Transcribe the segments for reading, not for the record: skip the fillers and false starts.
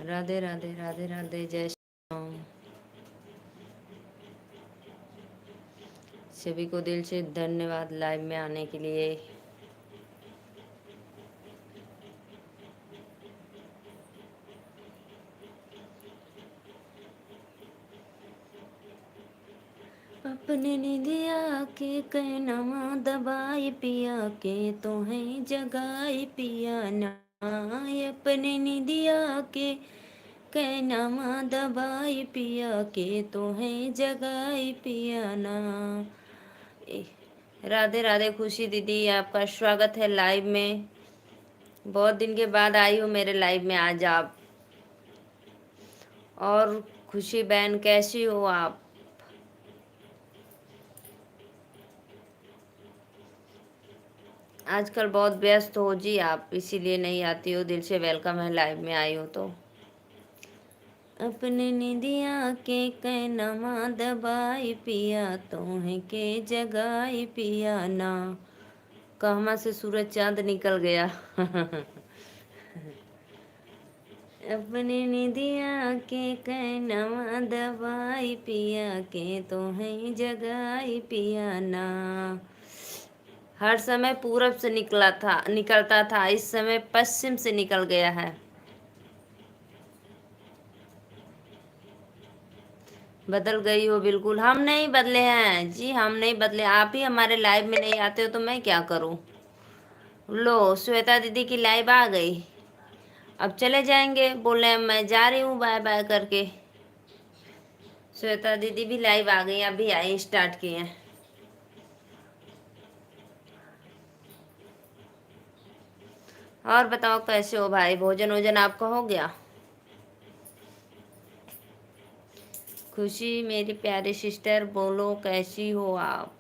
राधे राधे राधे राधे, जय श्री राम। सभी को दिल से धन्यवाद लाइव में आने के लिए। अपने निधिया के कहनामा दबाई पिया के तो है जगाई पिया ना। अपने निधिया के कहनामा दबाई पिया के तो है जगाई पिया ना। राधे राधे खुशी दीदी, आपका स्वागत है लाइव में। बहुत दिन के बाद आई हो मेरे लाइव में आज आप। और खुशी बहन कैसी हो आप? आजकल बहुत व्यस्त हो जी आप, इसीलिए नहीं आती हो। दिल से वेलकम है लाइव में आई हो तो। अपने निदिया के कहनमा दबाई पिया तोहे के जगाई पिया ना। कहमा से सूरज चांद निकल गया। अपने निदिया के कहनमा दबाई पिया के तोहे जगाई पिया ना। हर समय पूरब से निकलता था, इस समय पश्चिम से निकल गया है। बदल गई हो बिल्कुल। हम नहीं बदले हैं जी, हम नहीं बदले। आप ही हमारे लाइव में नहीं आते हो तो मैं क्या करूं। लो श्वेता दीदी की लाइव आ गई। अब चले जाएंगे, बोले मैं जा रही हूँ बाय बाय करके। श्वेता दीदी भी लाइव आ गई, अभी आई स्टार्ट किए हैं। और बताओ कैसे हो भाई, भोजन वोजन आपका हो गया? खुशी मेरी प्यारी सिस्टर, बोलो कैसी हो आप?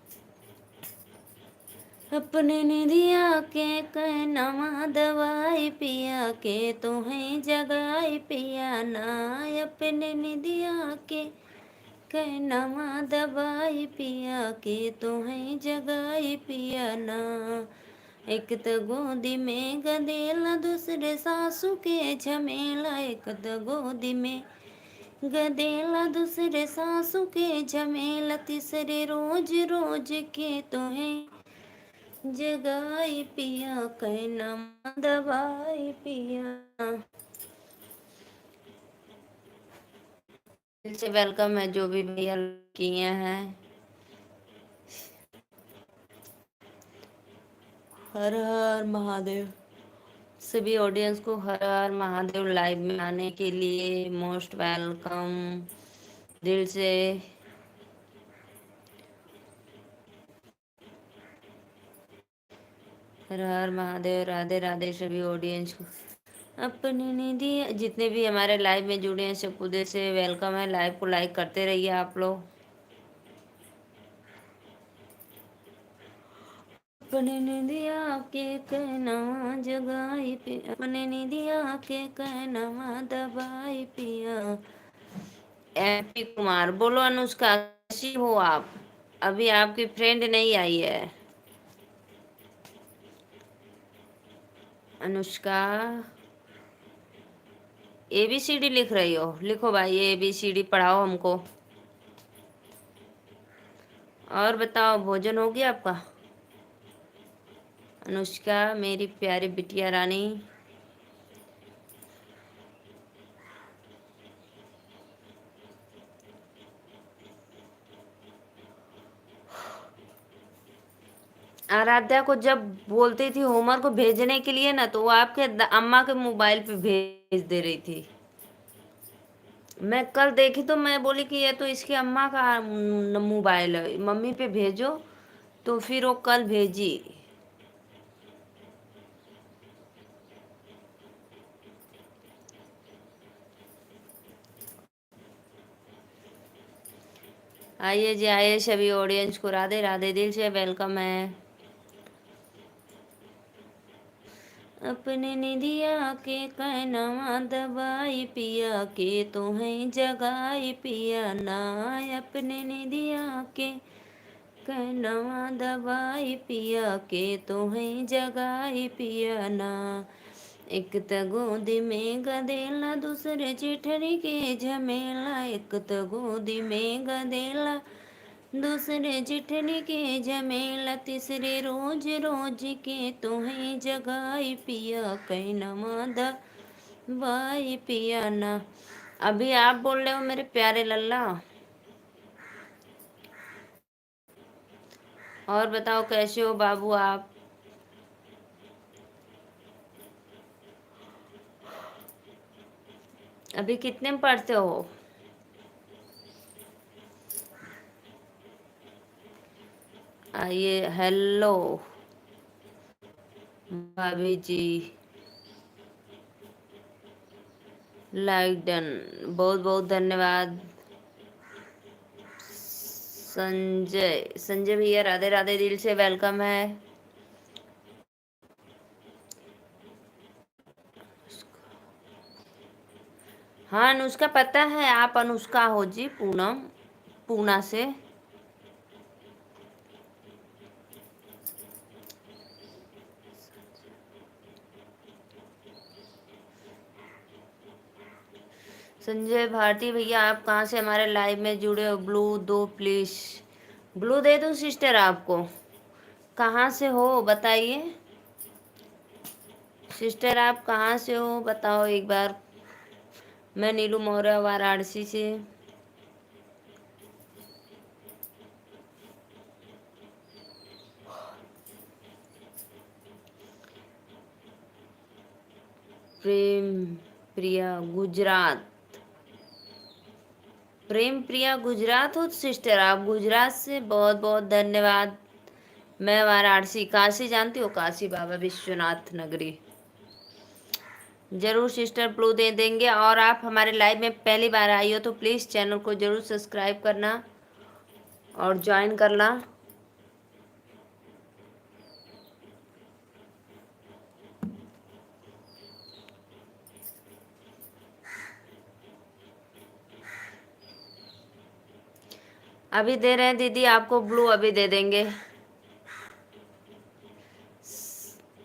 अपने निधिया के कहनमा दवाई पिया के तुम्हें जगाई पिया ना। अपने निधिया के कहनमा दवाई पिया के तुम्हें जगाई पिया ना। एक तो गोदी में गदेला, दूसरे सासू के झमेला। एक तो गोदी में गदेला, दूसरे सासू के झमेला। तीसरे रोज रोज के तुम्हें जगाई पिया कहना दवाई पिया। दिल से वेलकम है जो भी भैया किए हैं। हर हर महादेव। सभी ऑडियंस को हर हर महादेव लाइव में आने के लिए मोस्ट वेलकम दिल से। हर हर महादेव, राधे राधे सभी ऑडियंस को। अपनी निधि जितने भी हमारे लाइव में जुड़े हैं सबको दिल से वेलकम है। लाइव को लाइक करते रहिए आप लोग। अपने निधिया के कहना जगाई पे, अपने निधिया के कहना दबाई पिया। एमपी कुमार, बोलो अनुष्का कैसी हो आप? अभी आपकी फ्रेंड नहीं आई है अनुष्का। ABCD लिख रही हो? लिखो भाई ABCD पढ़ाओ हमको। और बताओ भोजन हो गया आपका? अनुष्का मेरी प्यारी बिटिया रानी। आराध्या को जब बोलती थी होमवर्क को भेजने के लिए ना, तो वो आपके अम्मा के मोबाइल पे भेज दे रही थी। मैं कल देखी तो मैं बोली कि ये तो इसकी अम्मा का मोबाइल है, मम्मी पे भेजो। तो फिर वो कल भेजी। आइए जी आइए, सभी ऑडियंस को राधे राधे, दिल से वेलकम है। अपने निधिया के कहना दवाई पिया के तुम्हें जगाई पिया ना। अपने निधिया के कहना दवाई पिया के तुम्हें जगाई पिया ना। एक त गोदी में गदेला दूसरे चिठरी के झमेला, एक त गोदी में गदेला दूसरे चिठरी के झमेला, तीसरे रोज रोज के तुम्हें जगाई पिया कहना मादा वाई पिया ना। अभी आप बोल रहे हो मेरे प्यारे लल्ला। और बताओ कैसे हो बाबू आप। अभी कितने में पढ़ते हो। आइए हेलो भाभी जी। लाइक डन, बहुत बहुत धन्यवाद। संजय, संजय भैया राधे राधे, दिल से वेलकम है। हाँ अनुष्का पता है, आप अनुष्का हो जी, पूनम, पूना से। संजय भारती भैया आप कहाँ से हमारे लाइव में जुड़े हो। ब्लू दो प्लीज, ब्लू दे दूँ सिस्टर आपको। कहाँ से हो बताइए सिस्टर, आप कहाँ से हो बताओ एक बार। मैं नीलू मौर्य वाराणसी से। प्रेम प्रिया गुजरात, प्रेम प्रिया गुजरात हो सिस्टर आप, गुजरात से, बहुत बहुत धन्यवाद। मैं वाराणसी, काशी जानती हो, काशी बाबा विश्वनाथ नगरी। जरूर सिस्टर ब्लू दे देंगे। और आप हमारे लाइव में पहली बार आई हो तो प्लीज़ चैनल को जरूर सब्सक्राइब करना और ज्वाइन करना। अभी दे रहे हैं दीदी आपको ब्लू, अभी दे देंगे।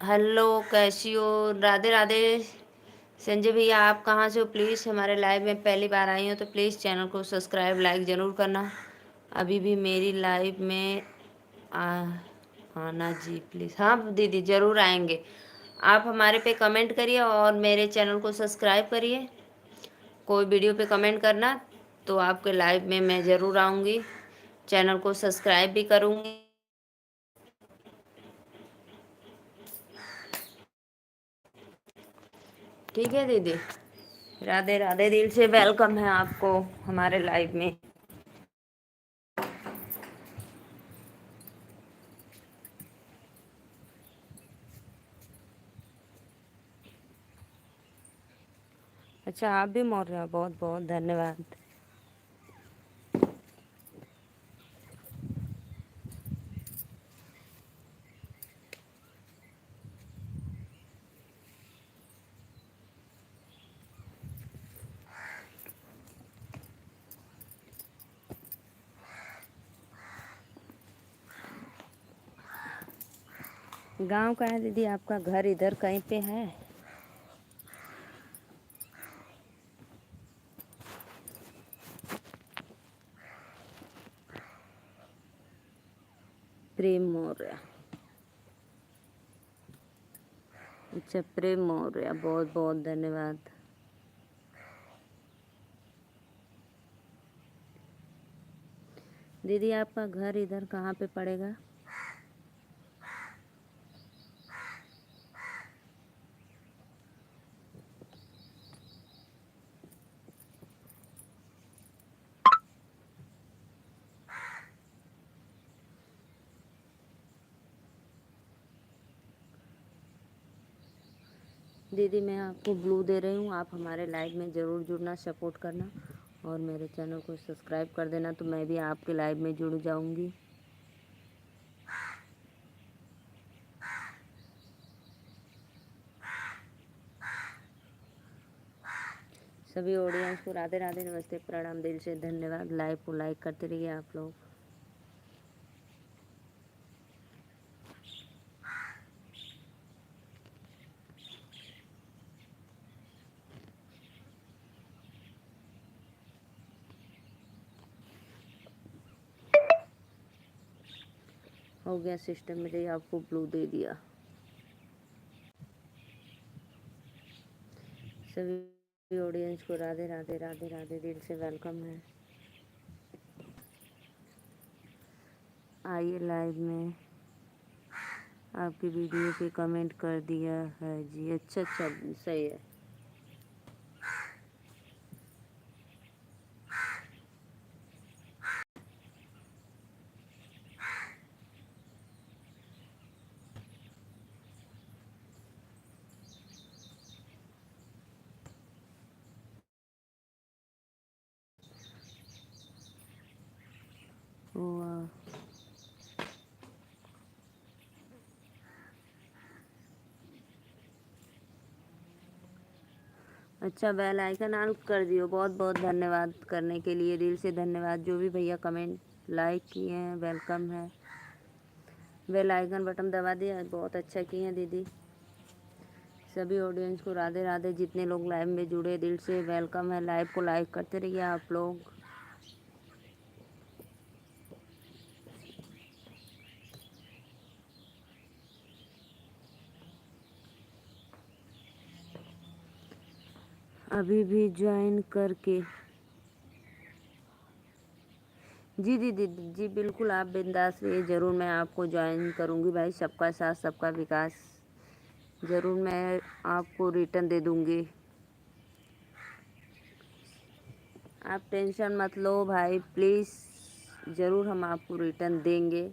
हेलो कैसी हो, राधे राधे। संजय भैया आप कहाँ से हो, प्लीज़ हमारे लाइव में पहली बार आई हो तो प्लीज़ चैनल को सब्सक्राइब लाइक ज़रूर करना। अभी भी मेरी लाइव में आना जी प्लीज़। हाँ दीदी ज़रूर आएंगे। आप हमारे पे कमेंट करिए और मेरे चैनल को सब्सक्राइब करिए। कोई वीडियो पे कमेंट करना तो आपके लाइव में मैं ज़रूर आऊँगी, चैनल को सब्सक्राइब भी करूँगी। ठीक है दीदी, राधे राधे, दिल से वेलकम है आपको हमारे लाइव में। अच्छा आप भी मोड़ रहे हो, बहुत बहुत धन्यवाद। गांव का है दीदी आपका, घर इधर कहीं पे है। प्रेम मौर्य, अच्छा प्रेम मौर्य, बहुत बहुत धन्यवाद। दीदी आपका घर इधर कहाँ पे पड़ेगा। दीदी मैं आपको ब्लू दे रही हूँ, आप हमारे लाइव में ज़रूर जुड़ना, सपोर्ट करना और मेरे चैनल को सब्सक्राइब कर देना तो मैं भी आपके लाइव में जुड़ जाऊँगी। सभी ऑडियंस को राधे राधे, नमस्ते, प्रणाम, दिल से धन्यवाद। लाइव को लाइक करते रहिए आप लोग। हो गया सिस्टम मेरे, आपको ब्लू दे दिया। सभी ऑडियंस को राधे राधे राधे राधे, दिल से वेलकम है। आइए लाइव में। आपकी वीडियो पे कमेंट कर दिया है जी। अच्छा अच्छा, सही है। वाह, अच्छा, बेल आइकन ऑन कर दियो। बहुत बहुत धन्यवाद करने के लिए, दिल से धन्यवाद। जो भी भैया कमेंट लाइक किए हैं, वेलकम है। बेल आइकन बटन दबा दिया, बहुत अच्छा किए हैं दीदी। सभी ऑडियंस को राधे राधे। जितने लोग लाइव में जुड़े, दिल से वेलकम है। लाइव को लाइक करते रहिए आप लोग। अभी भी ज्वाइन करके जी दीदी जी, बिल्कुल आप बिंदास रहिए। ज़रूर मैं आपको ज्वाइन करूँगी भाई। सबका साथ सबका विकास, ज़रूर मैं आपको रिटर्न दे दूँगी। आप टेंशन मत लो भाई, प्लीज़, ज़रूर हम आपको रिटर्न देंगे।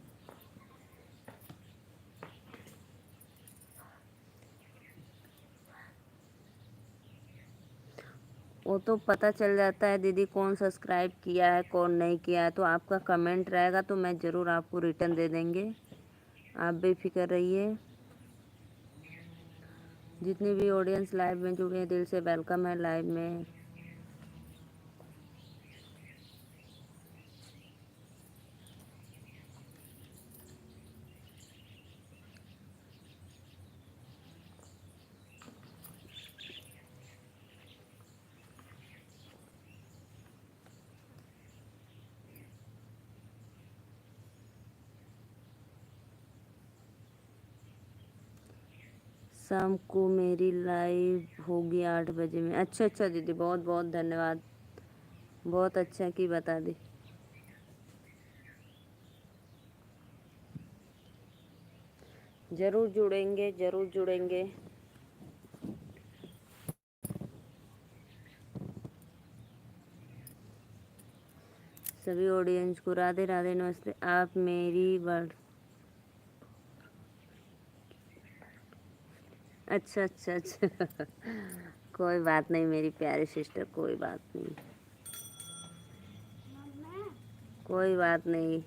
वो तो पता चल जाता है दीदी, कौन सब्सक्राइब किया है कौन नहीं किया है। तो आपका कमेंट रहेगा तो मैं ज़रूर आपको रिटर्न दे देंगे, आप बेफिक्र रहिए। जितनी भी ऑडियंस लाइव में जुड़े हैं, दिल से वेलकम है लाइव में। शाम को मेरी लाइव होगी 8 बजे में। अच्छा अच्छा दीदी, बहुत बहुत धन्यवाद, बहुत अच्छा कि बता दी। ज़रूर जुड़ेंगे, ज़रूर जुड़ेंगे। सभी ऑडियंस को राधे राधे, नमस्ते। आप मेरी वर्ड, अच्छा अच्छा अच्छा कोई बात नहीं मेरी प्यारी सिस्टर, कोई बात नहीं, कोई बात नहीं।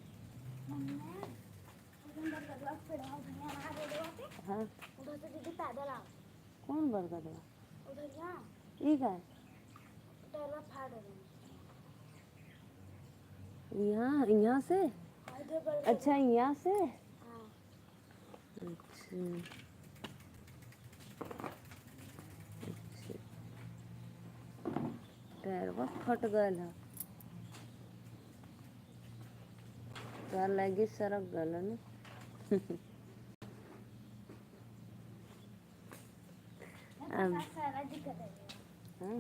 हाँ, कौन बरगद ठीक है यहाँ, यहाँ से? अच्छा, यहाँ से? अच्छा, टायर फट गल है, तो लगी सरक गल है ना अब हाँ,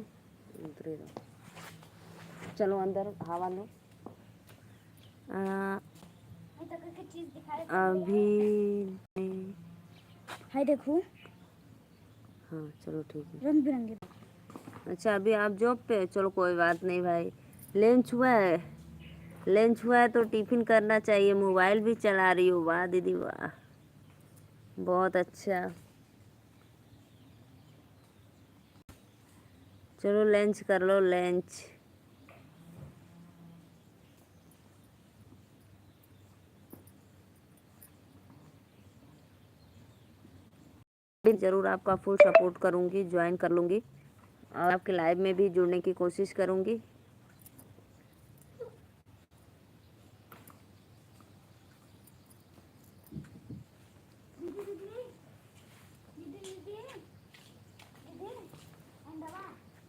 उतरे रहो। चलो अंदर हवा लो। अभी हाय देखो। हाँ चलो ठीक है, रंग बिरंगे। अच्छा, अभी आप जॉब पे? चलो कोई बात नहीं भाई। लंच हुआ है? लंच हुआ है तो टिफिन करना चाहिए। मोबाइल भी चला रही हो, वाह दीदी वाह, बहुत अच्छा। चलो लंच कर लो, लंच। ज़रूर आपका फुल सपोर्ट करूँगी, ज्वाइन कर लूँगी और आपके लाइव में भी जुड़ने की कोशिश करूँगी।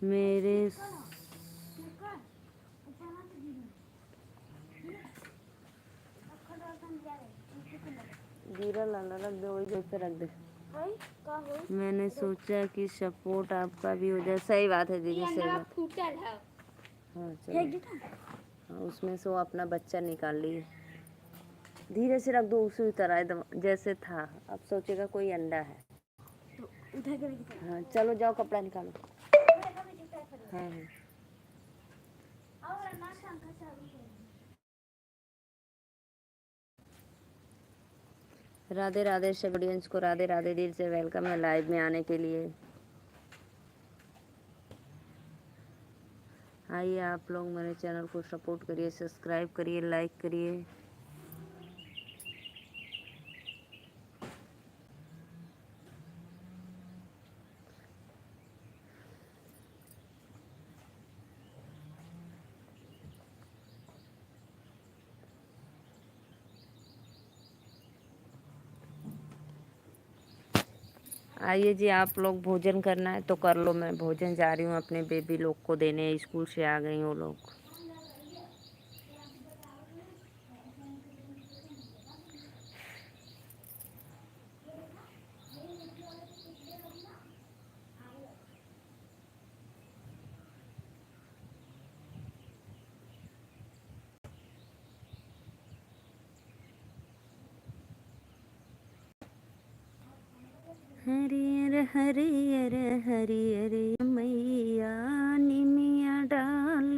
मेरे जीरा लाना रख दे, वही जैसे रख दे। मैंने सोचा कि सपोर्ट आपका भी हो जाए। सही बात है दीदी, सही बात। हाँ चलो, हाँ उसमें से वो अपना बच्चा निकाल लिए। धीरे से रख दो, उसी तरह एकदम जैसे था। अब सोचेगा कोई अंडा है। हाँ चलो जाओ, कपड़ा निकालो। हाँ हाँ। राधे राधे सब ऑडियंस को राधे राधे, दिल से वेलकम है लाइव में आने के लिए। आइए आप लोग मेरे चैनल को सपोर्ट करिए, सब्सक्राइब करिए, लाइक करिए। आइए जी, आप लोग भोजन करना है तो कर लो। मैं भोजन जा रही हूँ अपने बेबी लोग को देने, स्कूल से आ गई वो लोग। हरियर हरियर हरियर मैया निमिया डाल,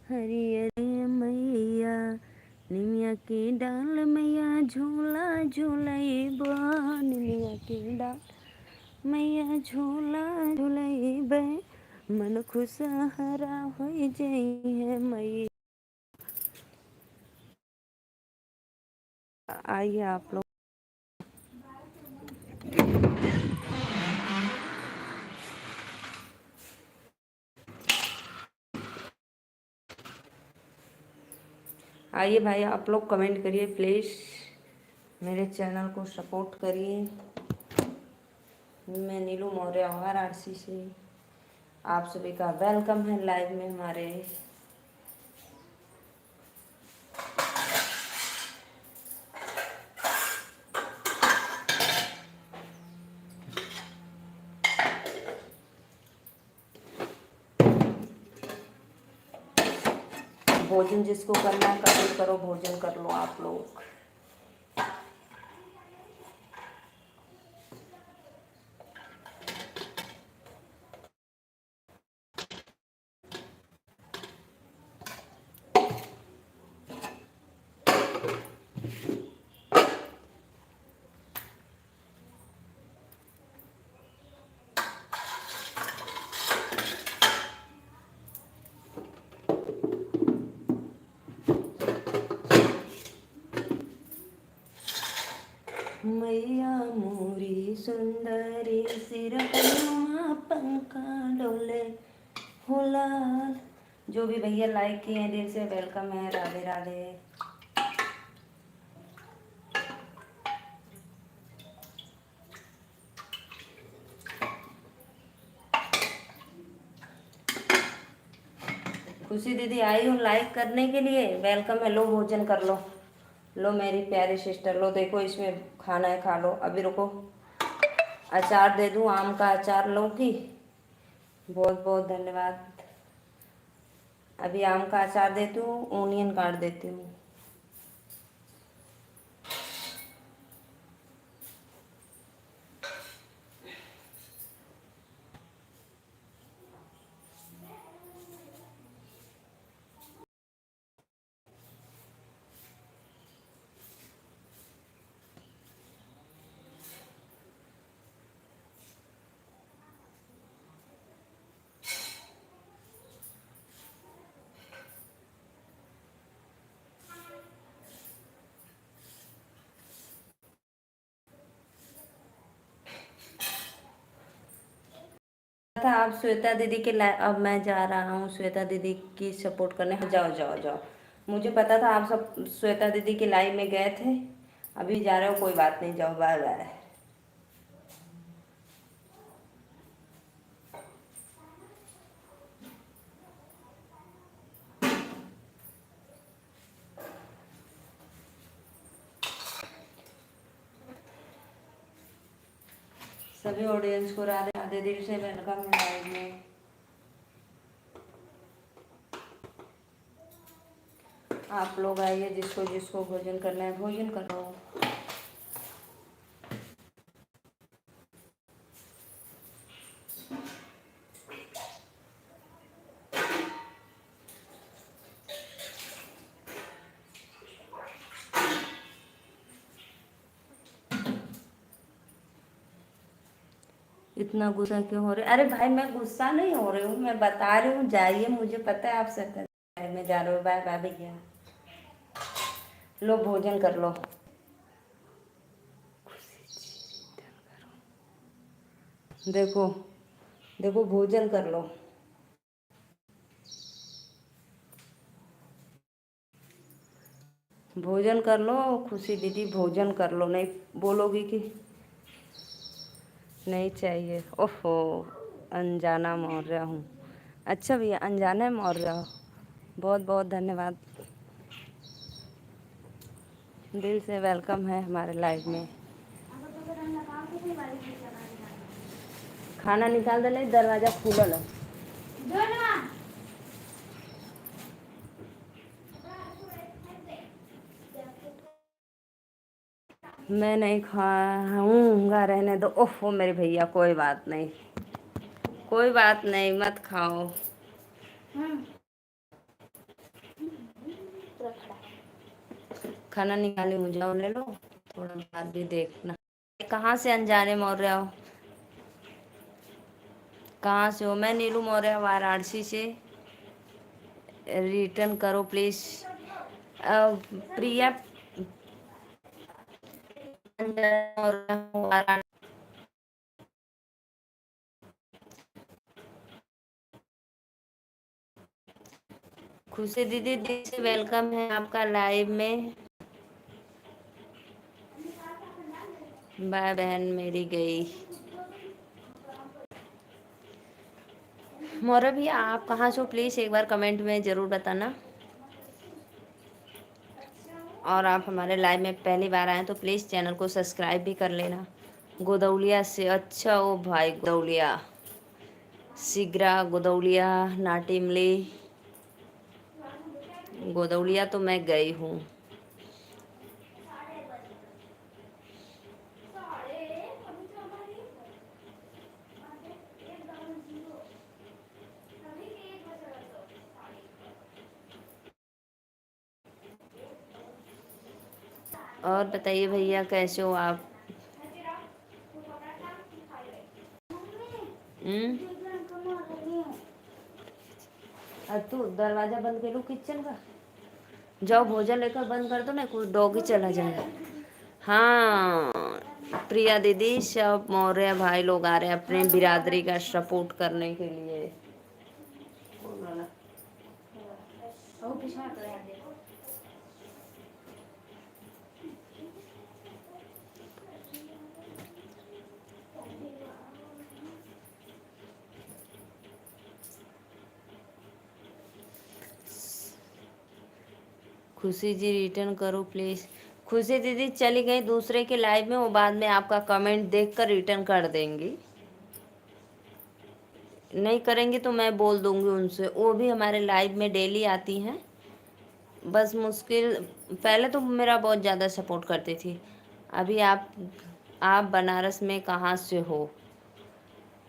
हरियर मैया निमिया के डाल मैया झूला झूलैबा, निमिया के डाल मैया झूला झूलैबे, मन खुशहरा हो जइहे मैया। आइए आप लोग। आइए भाई, आप लोग कमेंट करिए प्लीज़, मेरे चैनल को सपोर्ट करिए। मैं नीलू मौर्य वाराणसी से, आप सभी का वेलकम है लाइव में हमारे। भोजन जिसको करना है कमेंट करो, भोजन कर लो आप लोग। मैया मोरी सुंदरी सिर पंखा डोले हो लाल। जो भी भैया लाइक किए हैं दिल से वेलकम है, राधे राधे। खुशी दीदी आई हूँ लाइक करने के लिए, वेलकम है। लो भोजन कर लो, लो मेरी प्यारी सिस्टर, लो देखो इसमें खाना है, खा लो। अभी रुको, अचार दे दूँ, आम का अचार लोगी? बहुत बहुत धन्यवाद। अभी आम का अचार देती हूँ, ओनियन काट देती हूँ। था आप श्वेता दीदी के अब मैं जा रहा हूँ श्वेता दीदी की सपोर्ट करने। जाओ जाओ जाओ, मुझे पता था आप सब श्वेता दीदी के लाइव में गए थे, अभी जा रहे हो, कोई बात नहीं, जाओ, बाय बाय। सभी ऑडियंस को राधे राधे, दिल से वेलकम है लाइव में। आप लोग आइए, जिसको जिसको भोजन करना है भोजन करो। इतना गुस्सा क्यों हो रहे? अरे भाई मैं गुस्सा नहीं हो रही हूँ, मैं बता रही हूँ जाइए, मुझे पता है आप सब में जा रहे हो। बाय बाय भैया, लो भोजन कर लो। देखो देखो, भोजन कर लो। भोजन कर लो खुशी दीदी, भोजन कर लो। नहीं बोलोगी कि नहीं चाहिए? ओहो, अनजाना मौर्य हूँ। अच्छा भैया, अनजाना मौर्य हो, बहुत बहुत धन्यवाद। दिल से वेलकम है हमारे लाइव में। खाना निकाल दे, दरवाजा खुलल है। मैं नहीं खाऊंगा, रहने दो। ओहो मेरे भैया, कोई बात नहीं, कोई बात नहीं, मत खाओ। खाना निकाले हो, जाओ ले लो, थोड़ा बाद भी देखना। कहाँ से अनजाने मौर्य हो? कहाँ से हो? मैं नीलू मौर्य, वाराणसी से। रिटर्न करो प्लीज। प्रिया मौर्य, खुशी दीदी दिल से वेलकम है आपका लाइव में। बाय बहन मेरी गई। मौर्य भैया आप कहाँ से हो? प्लीज़ एक बार कमेंट में ज़रूर बताना। और आप हमारे लाइव में पहली बार आए तो प्लीज़ चैनल को सब्सक्राइब भी कर लेना। गोदौलिया से? अच्छा ओ भाई, गोदौलिया, सिगरा, गोदौलिया, नाटिमली, गोदौलिया तो मैं गई हूँ। और बताइए भैया कैसे हो आप? तू दरवाजा बंद कर लो किचन का। जाओ भोजन लेकर बंद कर दो ना, कुछ डॉगी चला जाएगा। हाँ प्रिया दीदी, सब मौर्य भाई लोग आ रहे हैं अपने बिरादरी का सपोर्ट करने के लिए। खुशी जी रिटर्न करो प्लीज़। खुशी दीदी चली गई दूसरे के लाइव में, वो बाद में आपका कमेंट देखकर रिटर्न कर देंगी। नहीं करेंगी तो मैं बोल दूंगी उनसे, वो भी हमारे लाइव में डेली आती हैं। बस मुश्किल, पहले तो मेरा बहुत ज़्यादा सपोर्ट करती थी। अभी आप बनारस में कहाँ से हो?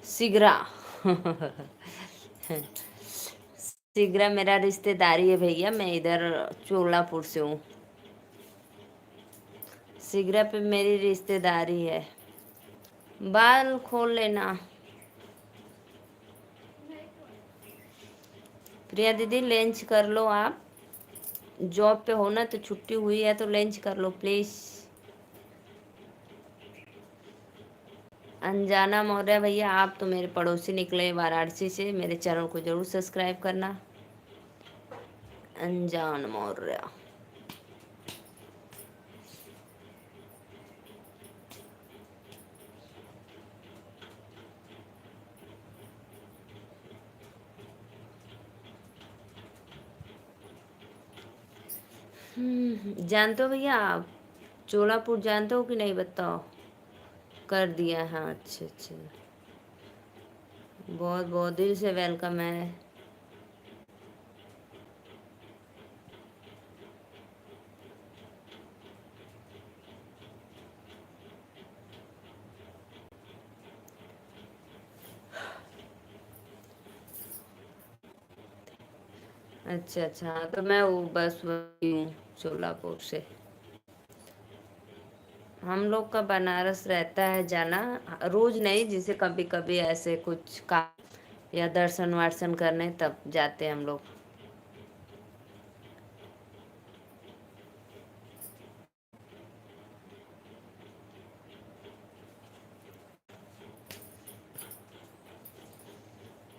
सिगरा। सिगरा मेरा रिश्तेदारी है भैया, मैं इधर चोलापुर से हूँ। सिगरा पे मेरी रिश्तेदारी है। बाल खोल लेना। प्रिया दीदी लंच कर लो आप, जॉब पे हो ना, तो छुट्टी हुई है तो लंच कर लो प्लीज़। अनजाना मौर्य भैया आप तो मेरे पड़ोसी निकले वाराणसी से, मेरे चैनल को ज़रूर सब्सक्राइब करना। अनजान मौर्य। जानते हो भैया आप चोलापुर जानते हो कि नहीं बताओ? कर दिया, हाँ, अच्छा अच्छा। बहुत बहुत दिल से वेलकम है। अच्छा अच्छा, हाँ, तो मैं वो बस वही हूँ, शोलापुर से। हम लोग का बनारस रहता है जाना, रोज नहीं, जैसे कभी कभी ऐसे कुछ काम या दर्शन वर्शन करने तब जाते हैं हम लोग।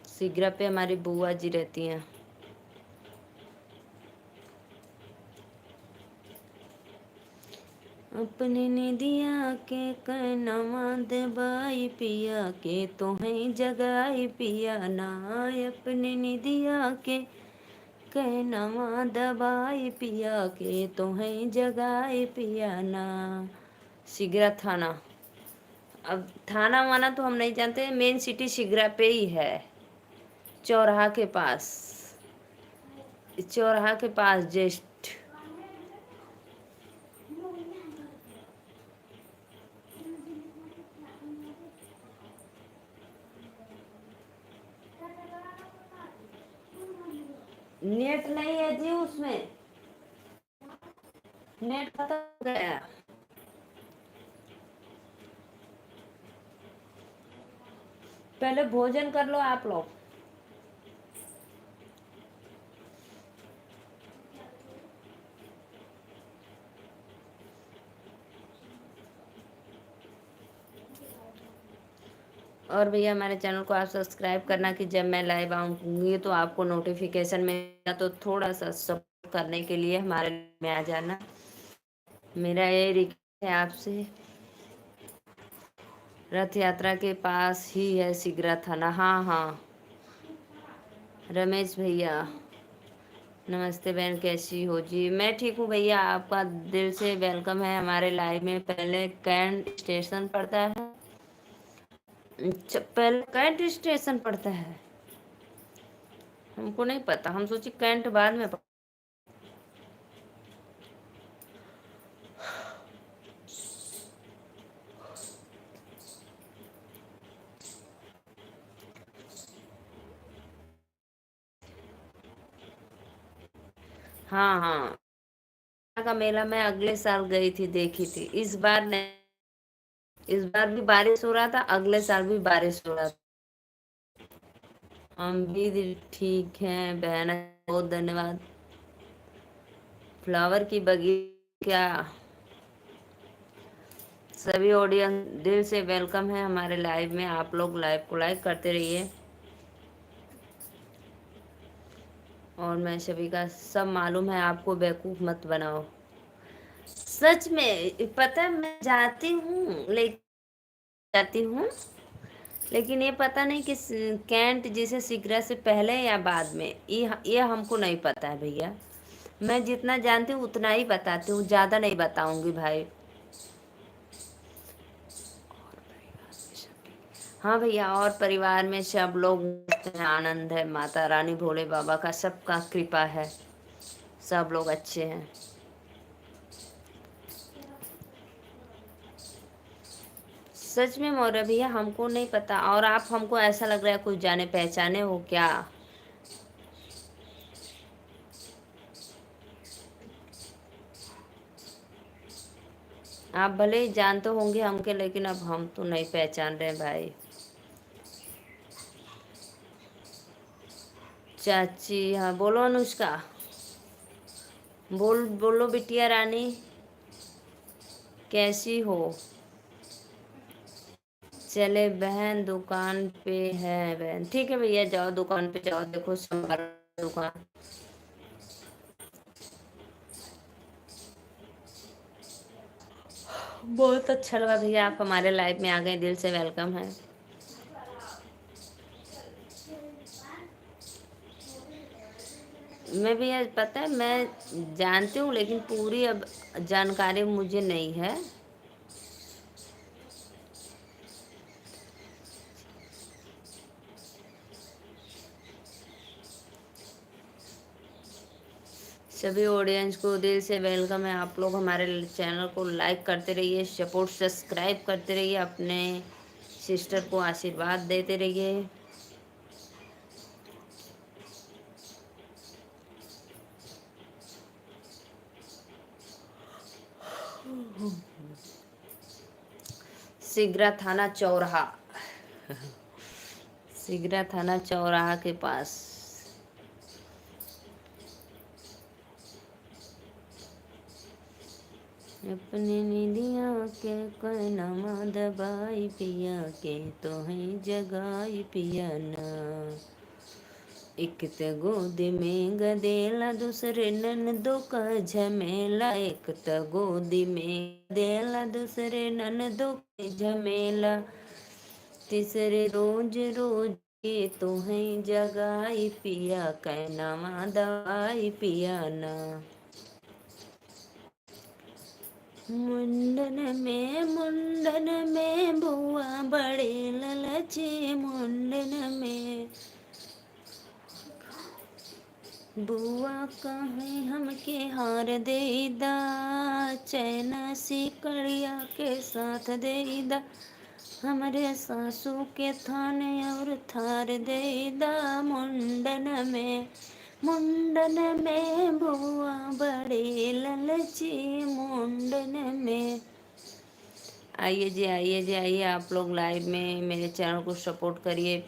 सिगरा पे हमारी बुआ जी रहती हैं। अपने ने दिया के कनवा दबाई पिया के तो है जगाई पिया ना, अपने ने दिया के कनवा दबाई पिया के तो है जगाई पिया ना। सिगरा थाना। अब थाना वाना तो हम नहीं जानते, मेन सिटी सिगरा पे ही है, चौराहा के पास। चौराहा के पास जस्ट। नेट नहीं है जी उसमें, नेट खत्म हो गया। पहले भोजन कर लो आप लोग। और भैया हमारे चैनल को आप सब्सक्राइब करना कि जब मैं लाइव आऊंगी तो आपको नोटिफिकेशन मिलेगा, तो थोड़ा सा सपोर्ट करने के लिए हमारे में आ जाना, मेरा ये रिक्वेस्ट है आपसे। रथ यात्रा के पास ही है सिगरा थाना, हाँ हाँ। रमेश भैया नमस्ते बहन, कैसी हो जी? मैं ठीक हूँ भैया, आपका दिल से वेलकम है हमारे लाइव में। पहले कैंट स्टेशन पड़ता है। पहले कैंट स्टेशन पड़ता है, हमको नहीं पता, हम सोचे कैंट बाद में हाँ हाँ। का मेला मैं अगले साल गई थी, देखी थी, इस बार नहीं। इस बार भी बारिश हो रहा था, अगले साल भी बारिश हो रहा था। हम भी ठीक हैं बहन, बहुत धन्यवाद। फ्लावर की बगीचा क्या, सभी ऑडियंस दिल से वेलकम है हमारे लाइव में। आप लोग लाइव को लाइक करते रहिए। और मैं सभी का सब मालूम है, आपको बेवकूफ मत बनाओ। सच में पता है, मैं जाती हूँ, लेकिन जाती हूँ, लेकिन ये पता नहीं कि कैंट जिसे सिगरा से पहले या बाद में, ये हमको नहीं पता है भैया। मैं जितना जानती हूँ उतना ही बताती हूँ, ज्यादा नहीं बताऊंगी भाई। हाँ भैया, और परिवार में सब लोग मस्त हैं, आनंद है, माता रानी भोले बाबा का सबका कृपा है, सब लोग अच्छे हैं। सच में मौर्य भैया, हमको नहीं पता, और आप हमको ऐसा लग रहा है कुछ जाने पहचाने हो क्या? आप भले ही जानते होंगे हमके, लेकिन अब हम तो नहीं पहचान रहे भाई। चाची, हाँ बोलो अनुष्का, बोलो बिटिया रानी, कैसी हो? चले बहन, दुकान पे है बहन, ठीक है भैया, जाओ दुकान पे जाओ, देखो संभाल दुकान। बहुत अच्छा लगा भैया, आप हमारे लाइफ में आ गए, दिल से वेलकम है। मैं भी आज पता है, मैं जानती हूँ, लेकिन पूरी अब जानकारी मुझे नहीं है। सभी ऑडियंस को दिल से वेलकम है। आप लोग हमारे चैनल को लाइक करते रहिए, सपोर्ट सब्सक्राइब करते रहिए, अपने सिस्टर को आशीर्वाद देते रहिए। सिगरा थाना चौराहा, सिगरा थाना चौराहा के पास। अपने निदिया के कोई नमा दबाई पिया के तो है जगाई पिया ना। एक त गोद में गदेला, दूसरे ननदों का झमेला। एक त गोद में गदेला, दूसरे ननदों का झमेला। तीसरे रोज रोज के तो है जगाई पिया, कहना दवाई पिया ना। मुंडन में बुआ बड़े ललचे, मुंडन में बुआ कहे हमके हार देदा, चैना सिकड़िया के साथ देदा। हमारे सासू के थाने और थार देदा। मुंडन में बुआ बड़े ललची, मुंडन में। आइए जी, आइए जी, आइए आप लोग लाइव में मेरे चैनल को सपोर्ट करिए।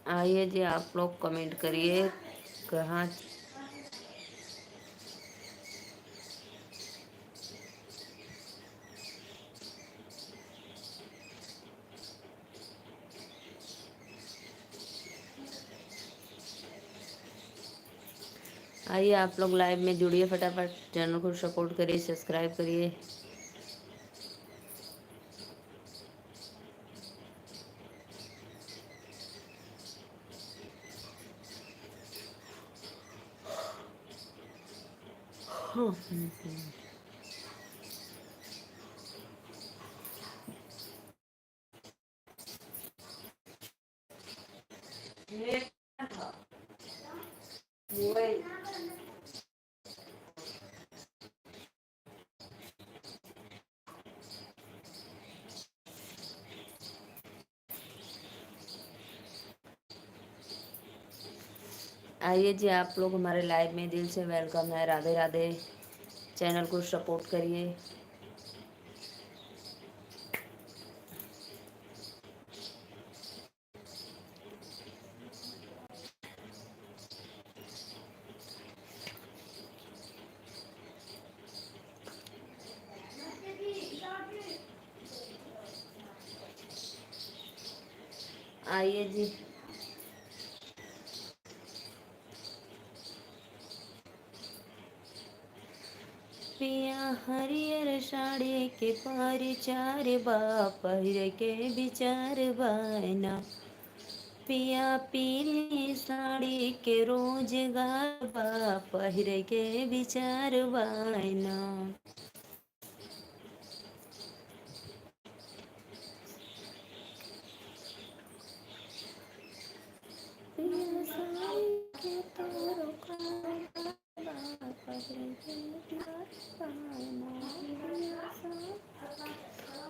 आइए जी, आप लोग कमेंट करिए कहाँ। आइए आप लोग लाइव में जुड़िए, फटाफट चैनल को सपोर्ट करिए, सब्सक्राइब करिए। आइए जी, आप लोग हमारे लाइव में दिल से वेलकम है। राधे राधे। चैनल को सपोर्ट करिए। आइए जी, पिया हरियर साड़ी के पार चार बा, पहिर के विचार बायना। पिया पीली साड़ी के रोजगार बा, पहिर के विचार बायना। पिया साड़ी के तोरो कारोबार बा, पहिर के विचार बायना। पिया साड़ी के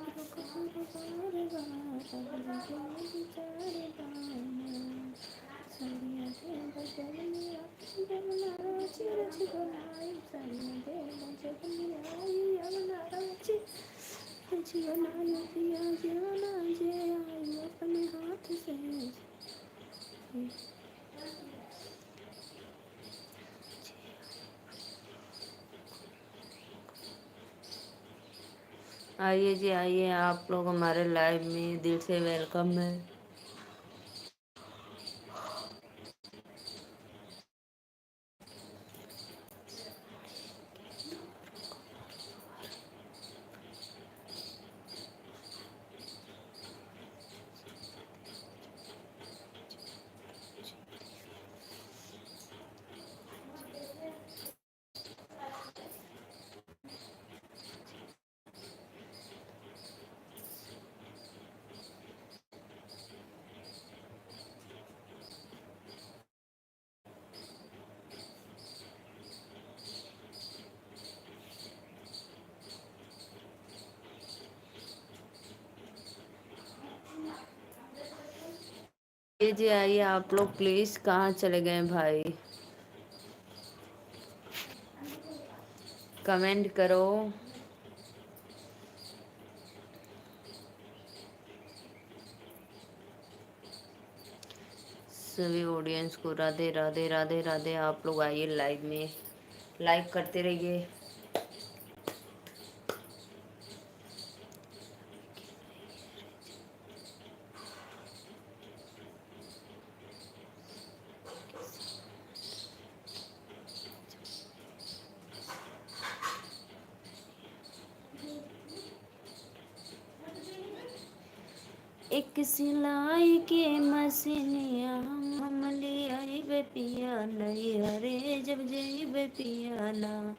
तोरो कारोबार बा, पहिर के विचार बायना। साड़िया दे बजनिया, जमुना राची रच बनाई। साड़िया दे बजनिया, यमुना राची रच बनाई। पिया जाना जे आई अपने हाथ से। आइए जी, आइए आप लोग हमारे लाइव में दिल से वेलकम है। जी आइए आप लोग प्लीज, कहाँ चले गए भाई? कमेंट करो। सभी ऑडियंस को राधे राधे राधे राधे। आप लोग आइए लाइव में, लाइक करते रहिए। एक सिलाई के मसीनिया हम ले आई बे पिया, नहीं हरे जब जई बे पिया ना।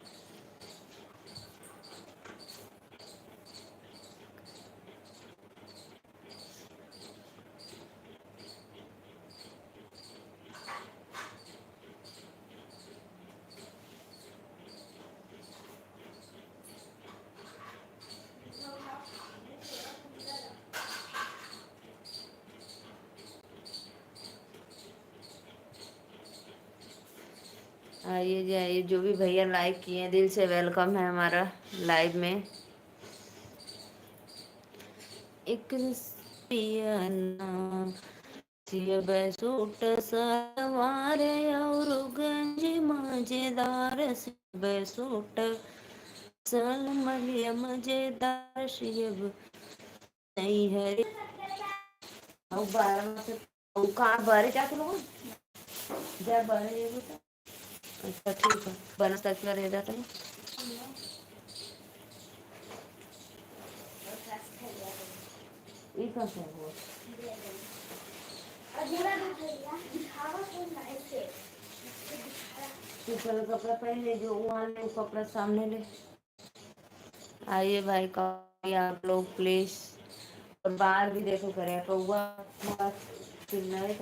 आइए जी आइए, जो भी भैया लाइक किए हैं दिल से वेलकम है हमारा लाइव में। एक पियाना सियब सूट सलवार और गंज मजेदार, सियब सूट सलमलिया मजेदार सियब नहीं है। और 12 से कहाँ बारे क्या करो जा बारे ये बता। अच्छा ठीक है, बनस तक का रह जाता है। ये कहाँ से हुआ? तू पहले कपड़ा पहन ले, जो वहाँ ले वो कपड़ा सामने ले। आइए भाई का आप लोग प्लीज। और बाहर भी देखो करे कौआ चिल्लाए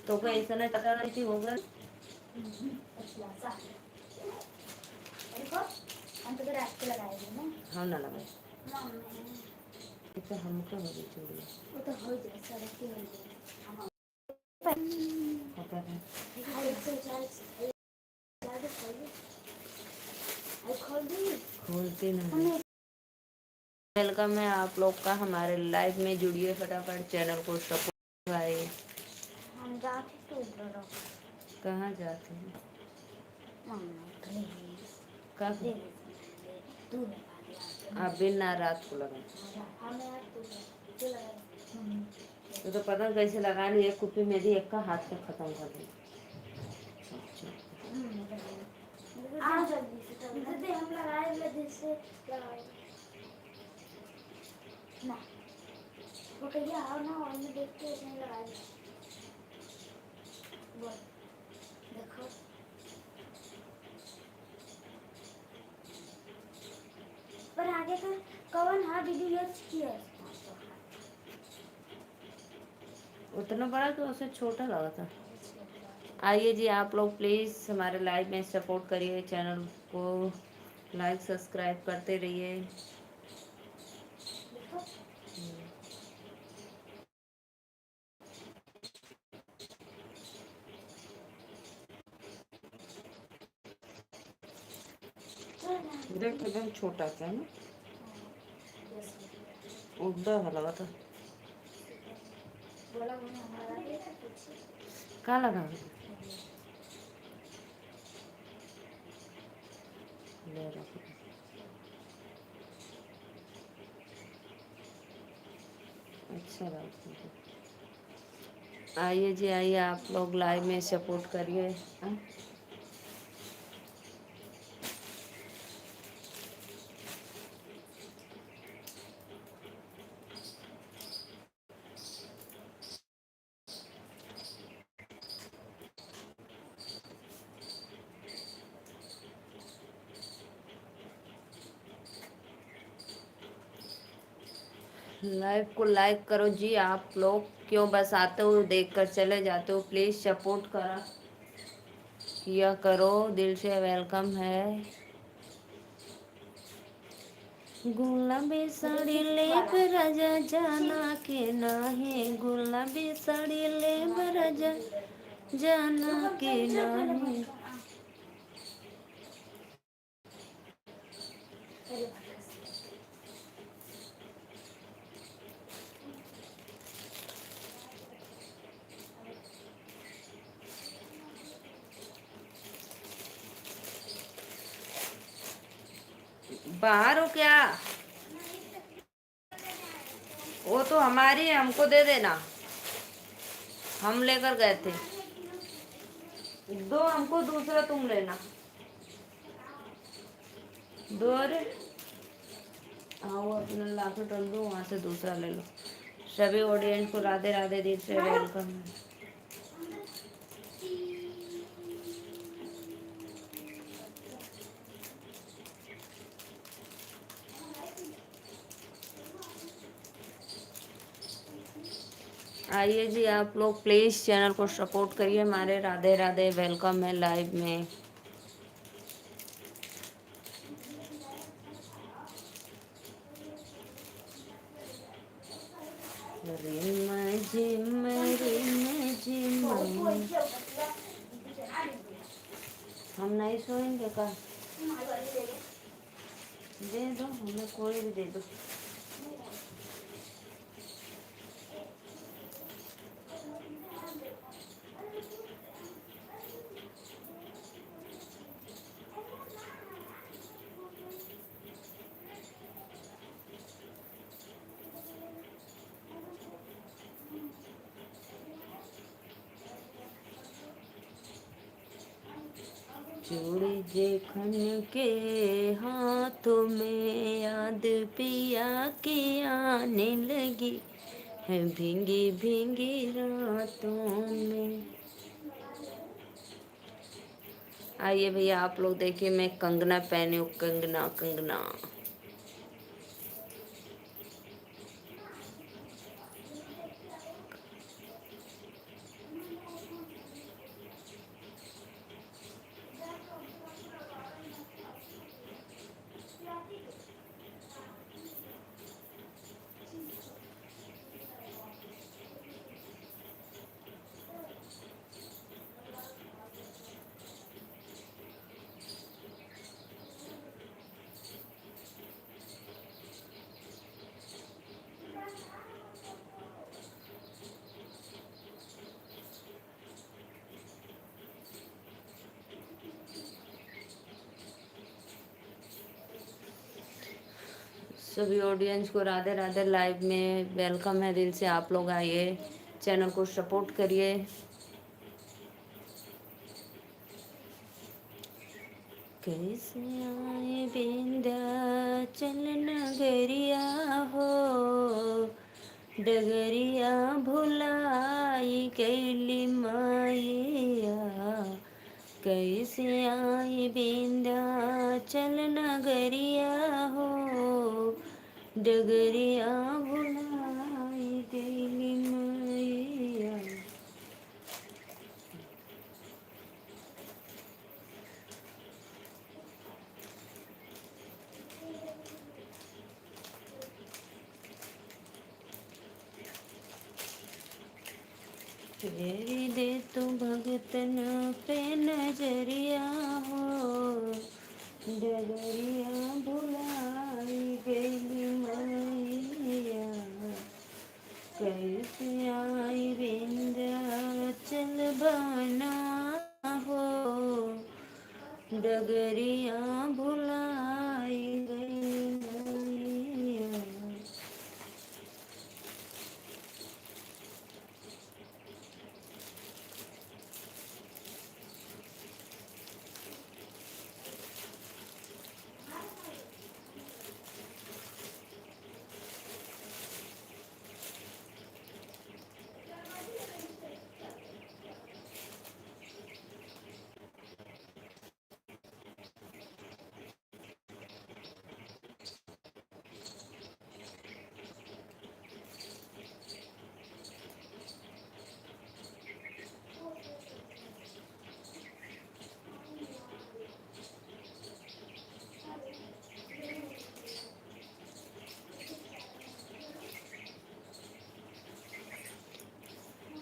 तो कोई ऐसा नहीं पता नहीं थी होगा। हाँ ना लगे तो हमको हो गई चोरी। वो तो हो जाए सारा की हो जाए। पता है खोलती नहीं। वेलकम है आप लोग का हमारे लाइव में, जुड़िए फटाफट, चैनल को सपोर्ट भाई। हम जाते तो कहाँ जाते हैं? अभी ना रात को लगा तो पता कैसे लगा ली। एक कुप्पी में दी, एक का हाथ में खत्म कर दी। हम लगाए ना वो कहिए आओ ना, और मैं देख के इसमें लगाए देखो। पर आगे का कौन हाँ दीदी यूज किया उतना बड़ा तो उसे छोटा लगा था। आइए जी आप लोग प्लीज़ हमारे लाइव में सपोर्ट करिए, चैनल को लाइक सब्सक्राइब करते रहिए। देख एकदम छोटा सा है ना, उधर लगा था। कहाँ लगा ले रखो। अच्छा लगा। आइए जी आइए आप लोग लाइव में सपोर्ट करिए। लाइव को लाइक करो जी आप लोग, क्यों बस आते हो देख कर चले जाते हो? प्लीज़ सपोर्ट करा किया करो, दिल से वेलकम है। गुलाबी साड़ी लेब राजा जाना के नाहे, गुलाबी साड़ी लेब राजा जाना के नाहे। बाहर हो क्या? वो तो हमारी है, हमको दे देना, हम लेकर गए थे। दो हमको, दूसरा तुम लेना। दो अरे हाँ, वो अपना लाके टल दो, वहाँ से दूसरा ले लो। सभी ऑडियंस को राधे राधे, दिल से वेलकम है। आइए जी, आप लोग प्लीज़ चैनल को सपोर्ट करिए हमारे। राधे राधे, वेलकम है लाइव में। रिम झिम रिम झिम, हम नहीं सोएंगे का? दे दो हमें, कोई भी दे दो। चूड़ी देखन के हाथों में, याद पिया की आने लगी है, भींगी भींगी रातों में। आइए भैया, आप लोग देखिए, मैं कंगना पहनी हूँ, कंगना कंगना। सभी ऑडियंस को राधे राधे, लाइव में वेलकम है, दिल से आप लोग आइए, चैनल को सपोर्ट करिए। कैसे आए विंध्याचल नगरिया हो, डगरिया भुलाई गैली माया। कैसे आई विंध्याचल नगरिया हो, डगरिया भुलाई गैली माया। फेरी दे तू भगतन पे नजरिया हो, डगरिया भुलाई गई मैया। कैसे आई विंध्याचल बना हो, डगरिया भुलाई गई मैया।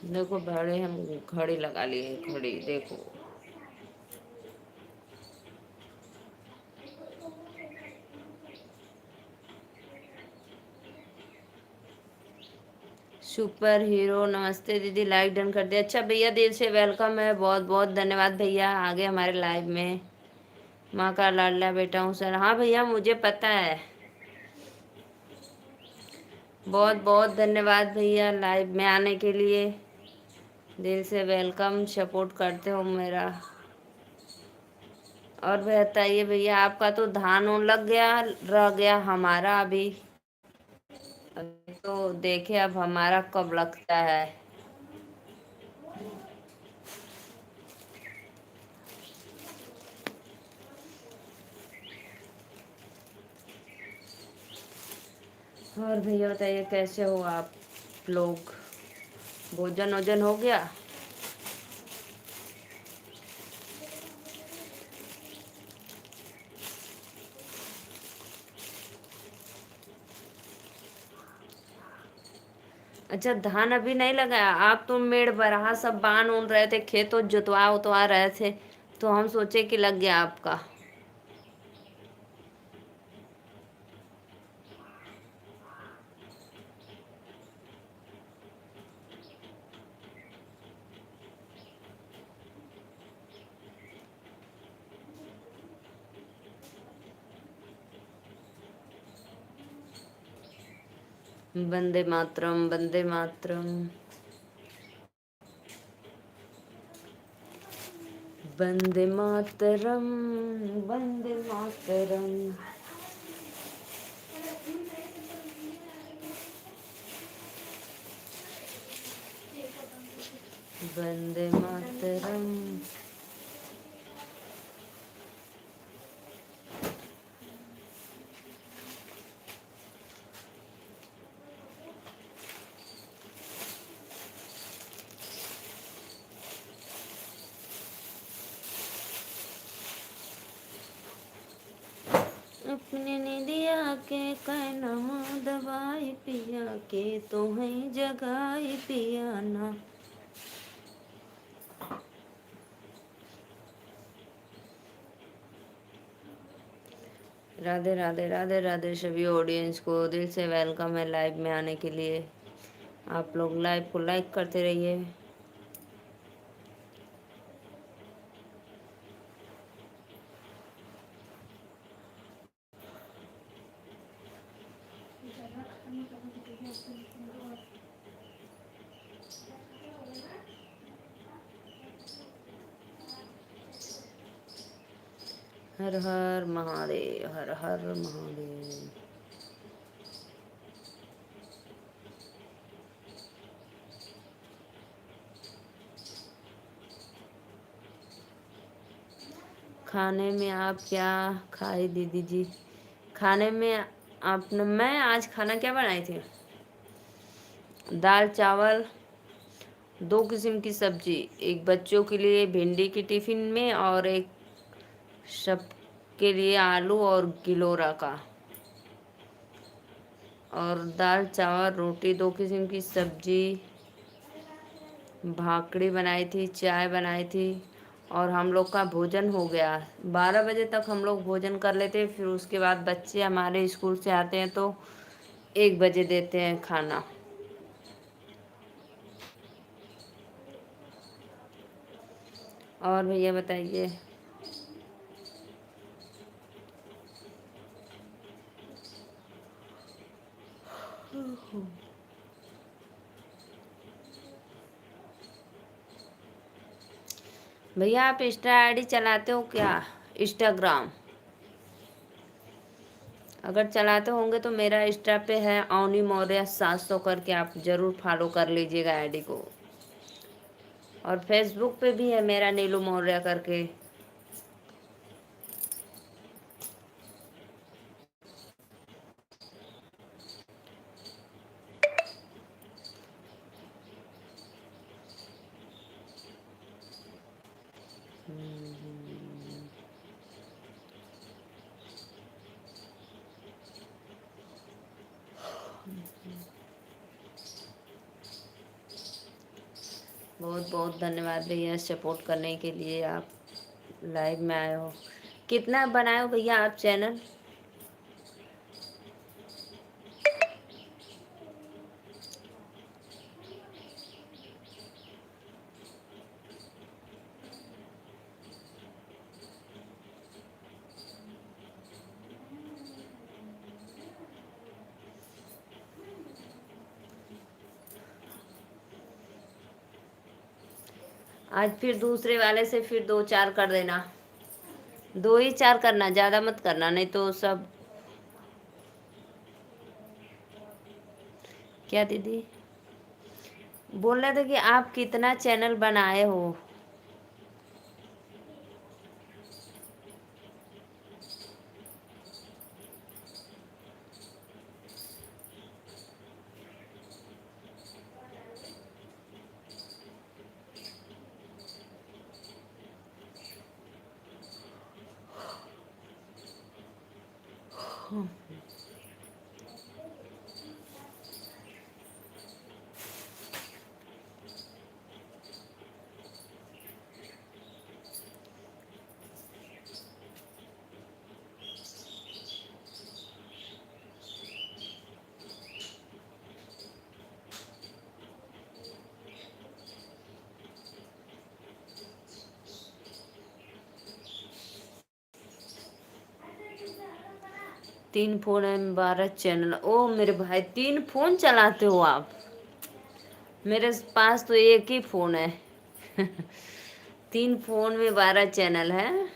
देखो बड़े हम घड़ी लगा लिए, घड़ी देखो। सुपर हीरो नमस्ते दीदी, लाइक डन कर दिया। अच्छा भैया दिल से वेलकम है, बहुत बहुत धन्यवाद भैया, आगे हमारे लाइव में। माँ का लाडला बेटा हूँ सर। हाँ भैया मुझे पता है। बहुत बहुत धन्यवाद भैया लाइव में आने के लिए, दिल से वेलकम, सपोर्ट करते हो मेरा। और बताइए भैया, आपका तो धान उन लग गया, रह गया हमारा अभी। तो देखे अब हमारा कब लगता है। और भैया बताइए कैसे हो आप लोग, भोजन वोजन हो गया? अच्छा धान अभी नहीं लगाया आप? तो मेड़ बरहा सब बान उन रहे थे, खेत तो जुतवा उतवा रहे थे, तो हम सोचे कि लग गया आपका। वंदे मातरम, वंदे मातरम, वंदे मातरम, वंदे मातरम। वंदे मातरम। अपने निदिया के कैनमा दवाई पिया के, तो है जगाई पिया ना। राधे राधे, राधे राधे सभी ऑडियंस को, दिल से वेलकम है लाइव में आने के लिए। आप लोग लाइव को लाइक करते रहिए। हर हर महादेव, हर हर महादेव। खाने में आप क्या खाए दीदी जी? खाने में आपने, मैं आज खाना क्या बनाई थी? दाल चावल, दो किस्म की सब्जी, एक बच्चों के लिए भिंडी की टिफिन में, और एक सब के लिए आलू और गिलोरा का। और दाल चावल रोटी, दो किस्म की सब्जी, भाकड़ी बनाई थी, चाय बनाई थी, और हम लोग का भोजन हो गया। 12 बजे तक हम लोग भोजन कर लेते हैं, फिर उसके बाद बच्चे हमारे स्कूल से आते हैं तो 1 बजे देते हैं खाना। और भैया बताइए। भैया आप इंस्टा आईडी चलाते हो क्या? इंस्टाग्राम अगर चलाते होंगे तो मेरा इंस्टा पे है अवनी मौर्य 700 करके, आप ज़रूर फॉलो कर लीजिएगा आईडी को। और फेसबुक पे भी है मेरा नीलू मौर्य करके। बहुत बहुत धन्यवाद भैया सपोर्ट करने के लिए। आप लाइव में आए हो। कितना बनाए हो भैया आप चैनल? आज फिर दूसरे वाले से फिर 2 4 कर देना। 2 ही 4 करना, ज़्यादा मत करना, नहीं तो सब। क्या दीदी बोल रहे थे कि आप कितना चैनल बनाए हो? तीन फोन है, 12 चैनल। ओ मेरे भाई, 3 फोन चलाते हो आप? मेरे पास तो एक ही फोन है। 3 फोन में 12 चैनल है,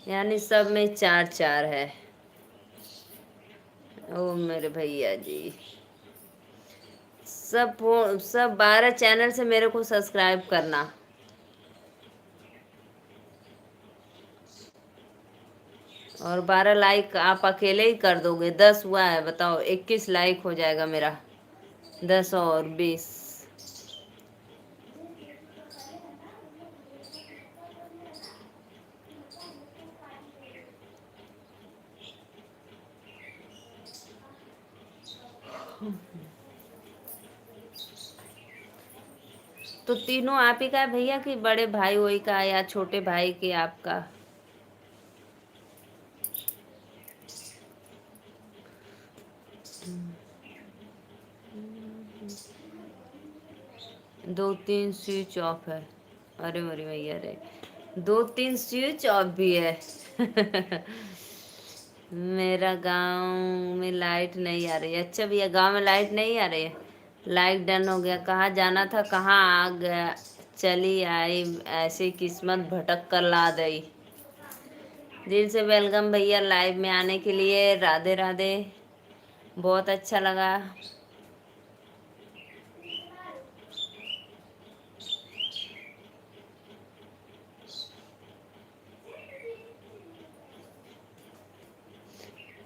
यानी सब में 4 4 है। ओ मेरे भैया जी, सब फोन, सब 12 चैनल से मेरे को सब्सक्राइब करना। और 12 लाइक आप अकेले ही कर दोगे? 10 हुआ है, बताओ, 21 लाइक हो जाएगा मेरा। 10 और 20। तो तीनों आप ही का है भैया, कि बड़े भाई वही का है, या छोटे भाई की आपका? 2 3 स्विच ऑफ है। अरे मेरे भैया रे, 2 3 स्विच ऑफ भी है। मेरा गांव में लाइट नहीं आ रही है। अच्छा भैया, गांव में लाइट नहीं आ रही है? लाइट डन हो गया। कहाँ जाना था, कहाँ आ गया? चली आई ऐसी किस्मत भटक कर ला दई। दिल से वेलकम भैया लाइव में आने के लिए। राधे राधे, बहुत अच्छा लगा।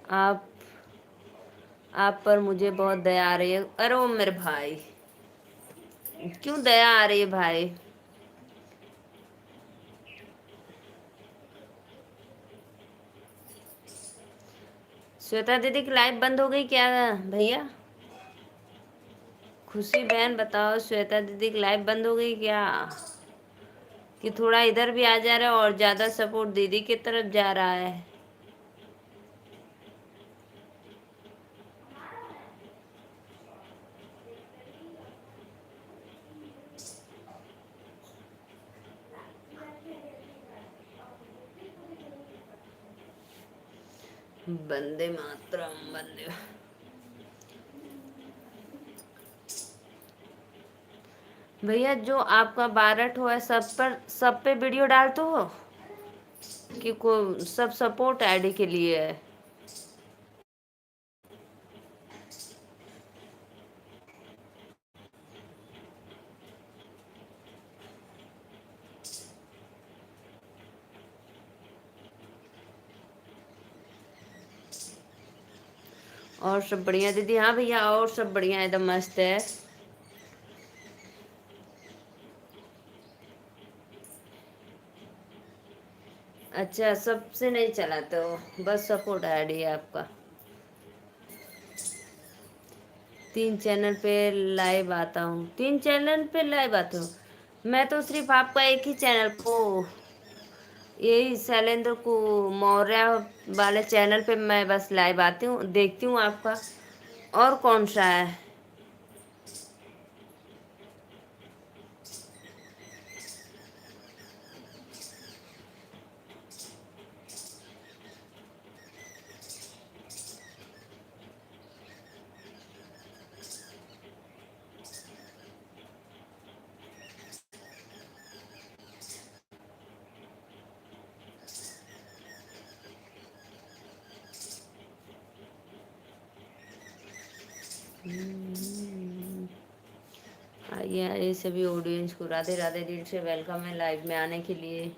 आप आप पर मुझे बहुत दया आ रही है। अरे ओ मेरे भाई, क्यों दया आ रही है भाई? श्वेता दीदी की लाइव बंद हो गई क्या भैया? खुशी बहन बताओ, श्वेता दीदी की लाइव बंद हो गई क्या? कि थोड़ा इधर भी आ जा रहा है और ज्यादा सपोर्ट दीदी की तरफ जा रहा है? वंदे मातरम, वंदे। भैया जो आपका बारट हो है, सब पे वीडियो डालते हो कि को सब सपोर्ट आईडी के लिए है? और सब बढ़िया दीदी? हाँ भैया, और सब बढ़िया, एकदम मस्त है। अच्छा, सबसे नहीं चलाते हो, बस सपोर्ट आईडी है आपका? 3 चैनल पे लाइव आता हूँ, 3 चैनल पे लाइव आते हो? मैं तो सिर्फ आपका एक ही चैनल को, यही शैलेंद्र को मौर्य वाले चैनल पे मैं बस लाइव आती हूँ, देखती हूँ आपका। और कौन सा है? आइए आइए सभी ऑडियंस को राधे राधे, दिल से वेलकम है लाइव में आने के लिए।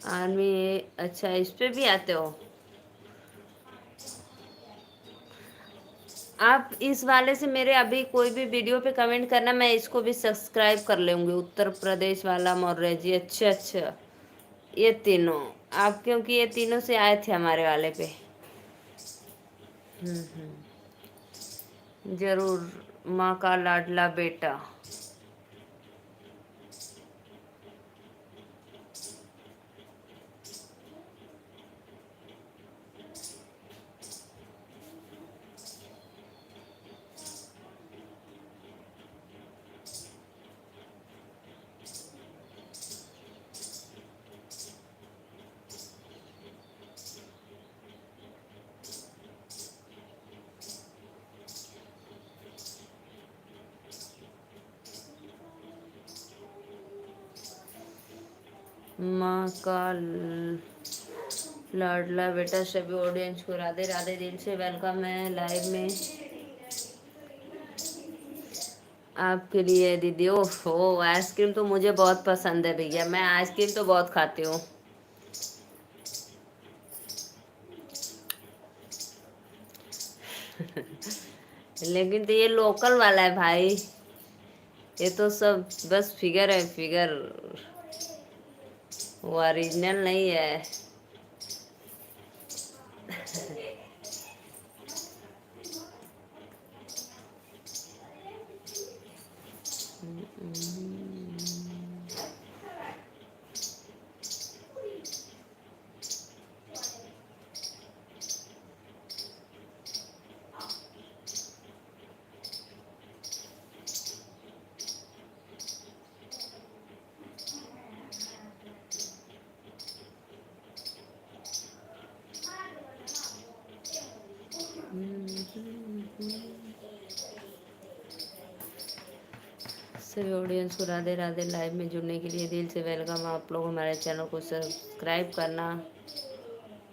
आर्मी, अच्छा इस पे भी आते हो आप? इस वाले से मेरे अभी कोई भी वीडियो पे कमेंट करना, मैं इसको भी सब्सक्राइब कर लूँगी। उत्तर प्रदेश वाला मौर्य जी, अच्छा अच्छा, ये तीनों आप, क्योंकि ये तीनों से आए थे हमारे वाले पे। जरूर, माँ का लाडला बेटा। माँ का लाडला बेटा, सभी ऑडियंस को राधे राधे, दिल से वेलकम है लाइव में आपके लिए दीदी। ओहो, आइसक्रीम तो मुझे बहुत पसंद है भैया, मैं आइसक्रीम तो बहुत खाती हूँ। लेकिन तो ये लोकल वाला है भाई, ये तो सब बस फिगर है, फिगर, वो ओरिजिनल नहीं है। सभी ऑडियंस को राधे राधे, लाइव में जुड़ने के लिए दिल से वेलकम। आप लोग हमारे चैनल को सब्सक्राइब करना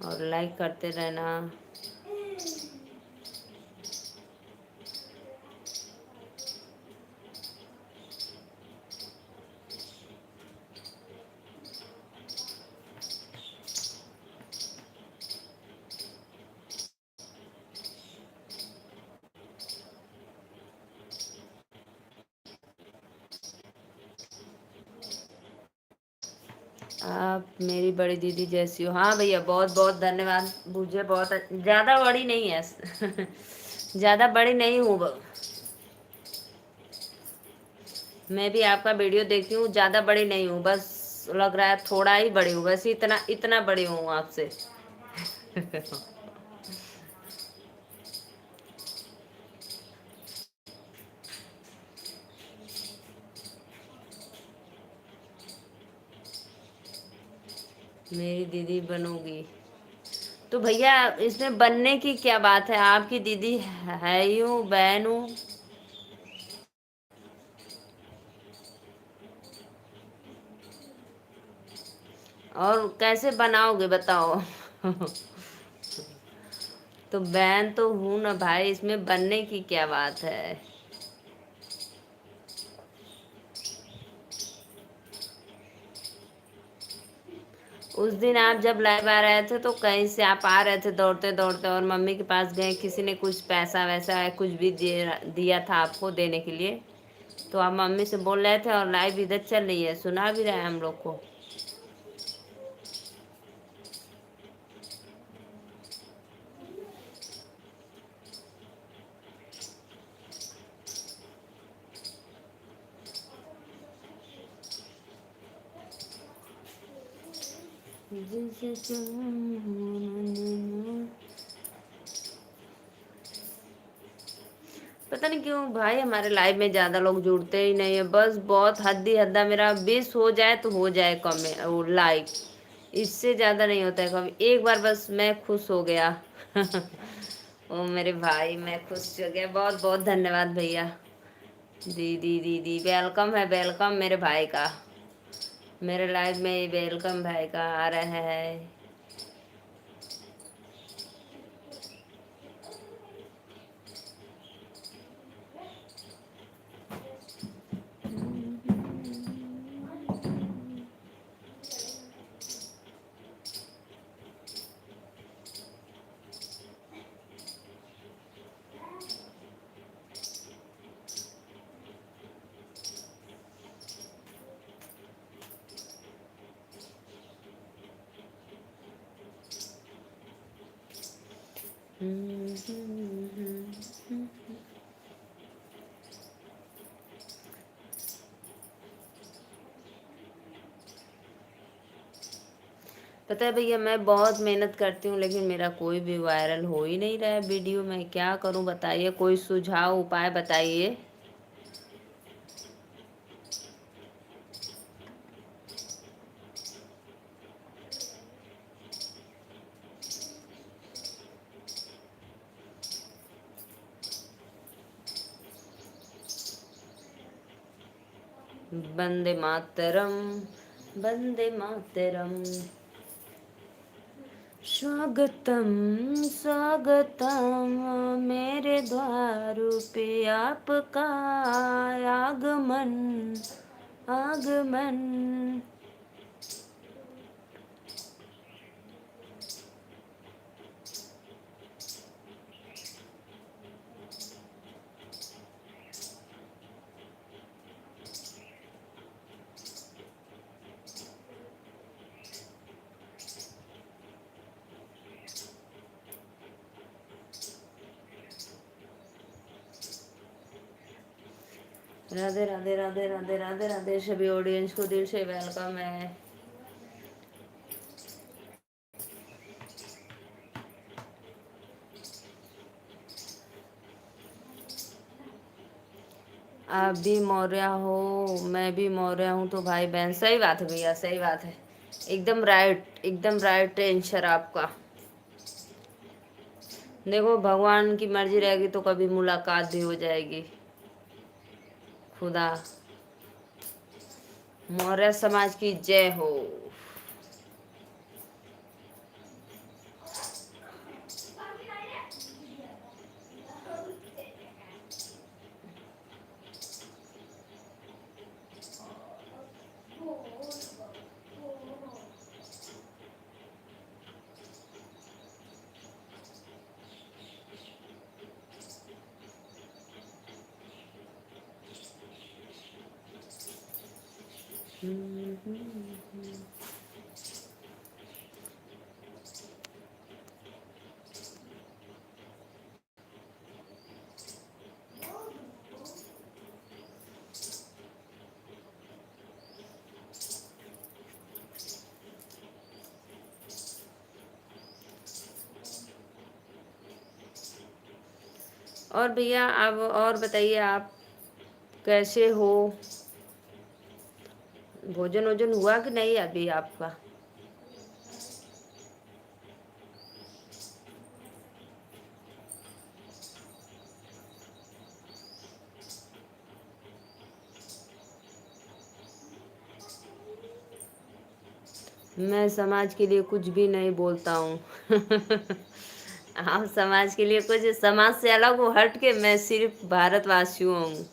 और लाइक करते रहना। आप मेरी बड़ी दीदी जैसी हो। हाँ भैया, बहुत बहुत धन्यवाद, मुझे बहुत ज़्यादा बड़ी नहीं है। ज़्यादा बड़ी नहीं हूँ, मैं भी आपका वीडियो देखती हूँ, ज़्यादा बड़ी नहीं हूँ, बस लग रहा है थोड़ा ही बड़ी हूँ, बस इतना इतना बड़ी हूँ आपसे। मेरी दीदी बनोगी तो भैया इसमें बनने की क्या बात है, आपकी दीदी है ही हूँ, बहन हूँ। और कैसे बनाओगे बताओ? तो बहन तो हूँ ना भाई, इसमें बनने की क्या बात है? उस दिन आप जब लाइव आ रहे थे तो कहीं से आप आ रहे थे दौड़ते दौड़ते, और मम्मी के पास गए, किसी ने कुछ पैसा वैसा कुछ भी दिया था आपको देने के लिए? तो आप मम्मी से बोल रहे थे और लाइव इधर चल रही है, सुना भी रहे हैं हम लोग को। पता नहीं क्यों भाई हमारे लाइव में ज्यादा लोग जुड़ते ही नहीं है। बस बहुत हद्दी हद्दा मेरा 20 हो जाए तो हो जाए कमेंट वो लाइव, इससे ज्यादा नहीं होता है कभी। एक बार बस मैं खुश हो गया। ओ मेरे भाई, मैं खुश हो गया। बहुत बहुत धन्यवाद भैया। दीदी दीदी वेलकम है, वेलकम मेरे भाई का। मेरे लाइव में वेलकम भाई का आ रहा है। पता है भैया, मैं बहुत मेहनत करती हूँ लेकिन मेरा कोई भी वायरल हो ही नहीं रहा है वीडियो। मैं क्या करूँ बताइए, कोई सुझाव उपाय बताइए। वंदे मातरम, वंदे मातरम। स्वागतम स्वागतम मेरे द्वार पे आपका आगमन आगमन। राधे राधे राधे राधे राधे राधे। सभी ऑडियंस को दिल से वेलकम है। आप भी मौर्य हो, मैं भी मौर्य हूँ, तो भाई बहन। सही बात है भैया, सही बात है। एकदम राइट, एकदम राइट आंसर आपका। देखो भगवान की मर्जी रहेगी तो कभी मुलाकात भी हो जाएगी। खुदा, मौर्य समाज की जय हो। और भैया अब और बताइए, आप कैसे हो? भोजन वोजन हुआ कि नहीं अभी आपका? मैं समाज के लिए कुछ भी नहीं बोलता हूँ। आप समाज के लिए कुछ, समाज से अलग हो हट के, मैं सिर्फ भारतवासी हूँ।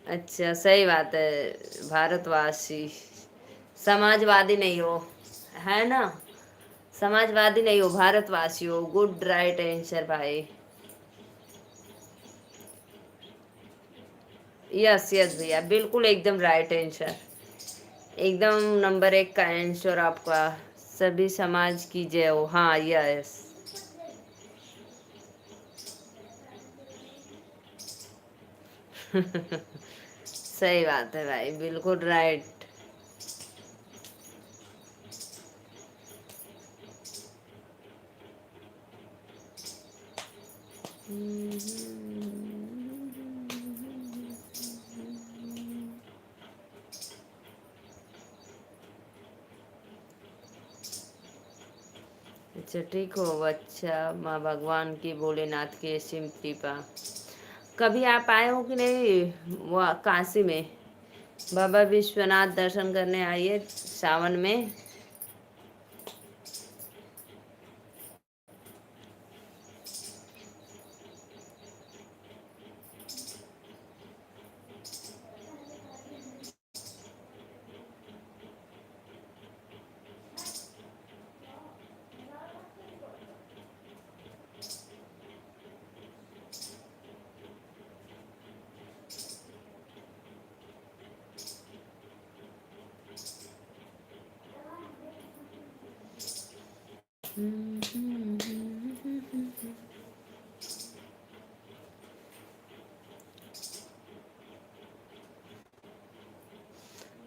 अच्छा, सही बात है। भारतवासी, समाजवादी नहीं हो, है ना? समाजवादी नहीं हो, भारतवासी हो। गुड, राइट आंसर भाई। यस यस भैया, बिल्कुल एकदम राइट आंसर, एकदम नंबर एक का आंसर आपका। सभी समाज की जय हो, हाँ यस। सही बात है भाई, बिल्कुल राइट। अच्छा ठीक हो, अच्छा माँ भगवान की, भोलेनाथ की असीम कृपा। कभी आप आए हो कि नहीं वहाँ काशी में? बाबा विश्वनाथ दर्शन करने आइए सावन में।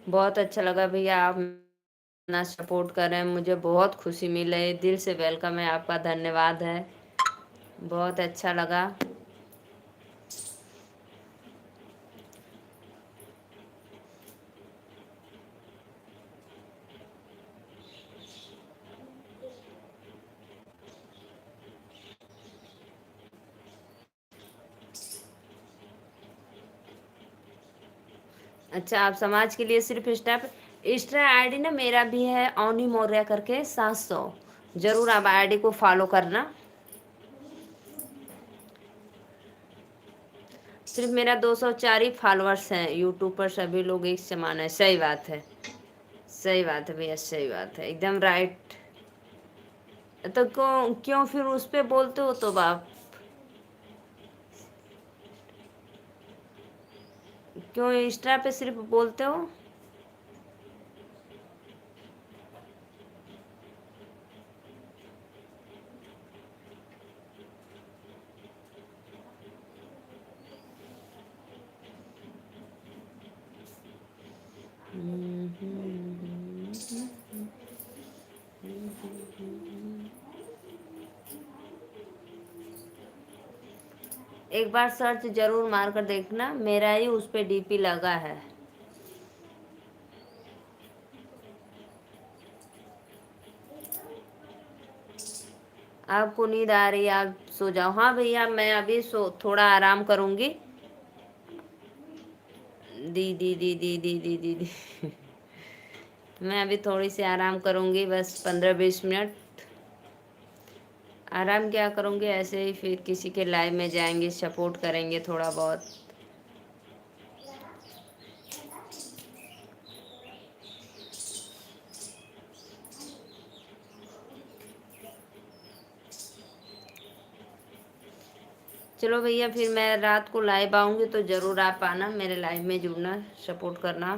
बहुत अच्छा लगा भैया, आप इतना सपोर्ट कर रहे हैं, मुझे बहुत खुशी मिल रही है, दिल से वेलकम है आपका, धन्यवाद है, बहुत अच्छा लगा। अच्छा, आप समाज के लिए सिर्फ इंस्टा आईडी ना मेरा भी है, अवनी मौर्य करके 700, जरूर आप आईडी को फॉलो करना। सिर्फ मेरा 204 ही फॉलोअर्स हैं यूट्यूब पर, सभी लोग एक समान है। सही बात है, सही बात है भैया, सही बात है, एकदम राइट। तो क्यों क्यों फिर उस पे बोलते हो तो आप? क्यों इंस्टा पे सिर्फ बोलते हो? एक बार सर्च जरूर मार कर देखना, मेरा ही उस पे डीपी लगा है। आपको नींद आ रही है, आप सो जाओ। हाँ भैया, मैं अभी थोड़ा आराम करूंगी। दी दी दी दी दी दी दी दी मैं अभी थोड़ी सी आराम करूंगी, बस 15-20 मिनट। आराम क्या करूंगी, ऐसे ही फिर किसी के लाइव में जाएंगे, सपोर्ट करेंगे थोड़ा बहुत। चलो भैया, फिर मैं रात को लाइव आऊंगी तो ज़रूर आप आना, मेरे लाइव में जुड़ना, सपोर्ट करना।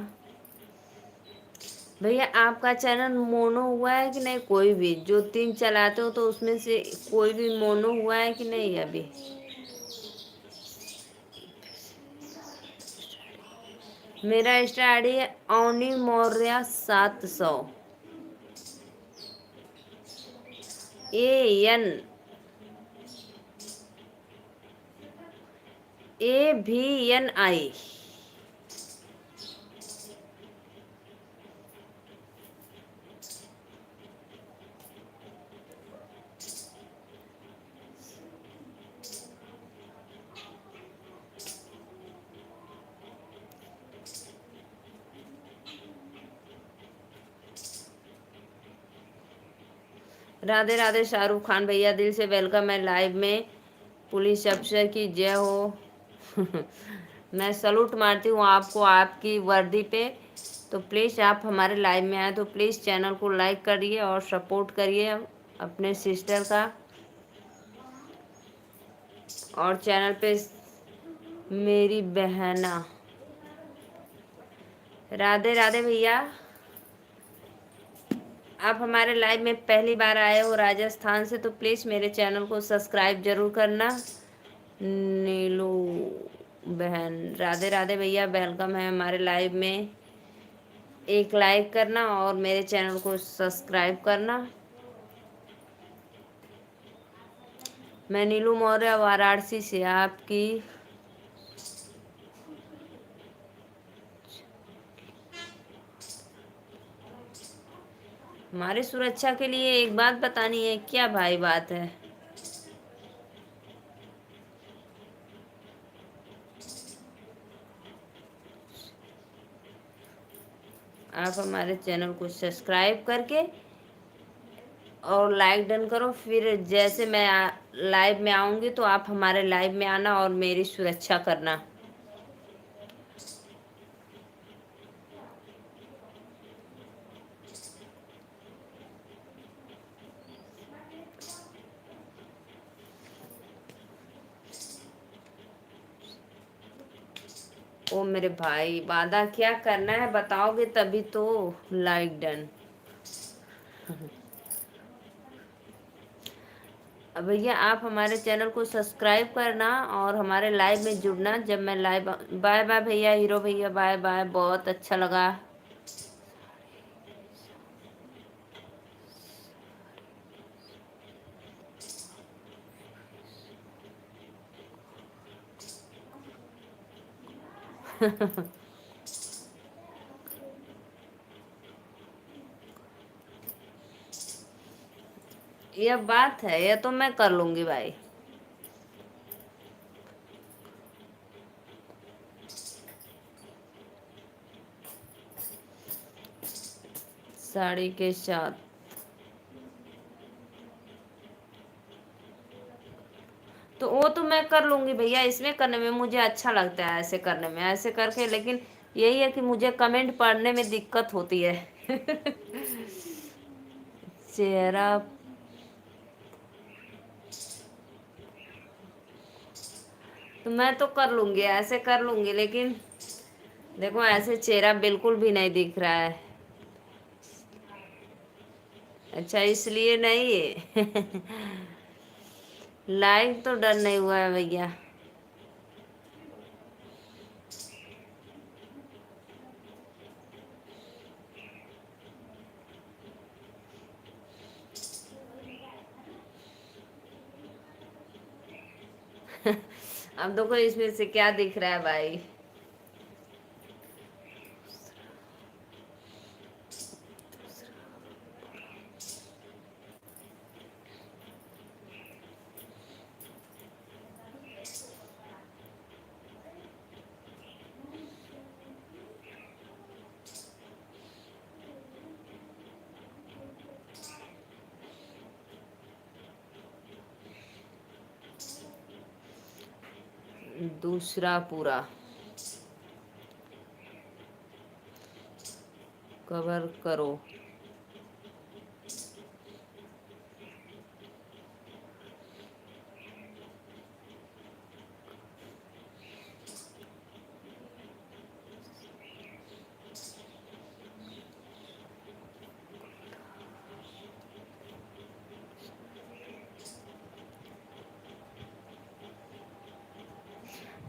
भैया आपका चैनल मोनो हुआ है कि नहीं? कोई भी जो 3 चलाते हो तो उसमें से कोई भी मोनो हुआ है कि नहीं अभी? मेरा इंस्टा आईडी है अवनी मौर्य 700, AN AVNI। राधे राधे शाहरुख खान भैया, दिल से वेलकम है लाइव में। पुलिस अफसर की जय हो। मैं सलूट मारती हूँ आपको, आपकी वर्दी पे। तो प्लीज़ आप हमारे लाइव में आए तो प्लीज़ चैनल को लाइक करिए और सपोर्ट करिए अपने सिस्टर का। और चैनल पे मेरी बहना राधे राधे भैया। आप हमारे लाइव में पहली बार आए हो राजस्थान से तो प्लीज़ मेरे चैनल को सब्सक्राइब जरूर करना। नीलू बहन, राधे राधे भैया, वेलकम है हमारे लाइव में। एक लाइक करना और मेरे चैनल को सब्सक्राइब करना। मैं नीलू मौर्य वाराणसी से आपकी हमारी सुरक्षा के लिए एक बात बतानी है। क्या भाई बात है? आप हमारे चैनल को सब्सक्राइब करके और लाइक डन करो। फिर जैसे मैं लाइव में आऊँगी तो आप हमारे लाइव में आना और मेरी सुरक्षा करना। ओ मेरे भाई, वादा क्या करना है बताओगे तभी तो। Like done. अब भैया आप हमारे चैनल को सब्सक्राइब करना और हमारे लाइव में जुड़ना जब मैं लाइव। बाय बाय भैया, हीरो भैया, बाय बाय, बहुत अच्छा लगा। यह बात है, यह तो मैं कर लूंगी भाई। साड़ी के साथ तो वो तो मैं कर लूंगी भैया। इसमें करने में मुझे अच्छा लगता है, ऐसे करने में, ऐसे करके। लेकिन यही है कि मुझे कमेंट पढ़ने में दिक्कत होती है। चेहरा तो मैं तो कर लूंगी, ऐसे कर लूंगी। लेकिन देखो ऐसे चेहरा बिल्कुल भी नहीं दिख रहा है। अच्छा, इसलिए नहीं है। लाइक तो डर नहीं हुआ है भैया। अब देखो इसमें से क्या दिख रहा है भाई। दूसरा पूरा कवर करो।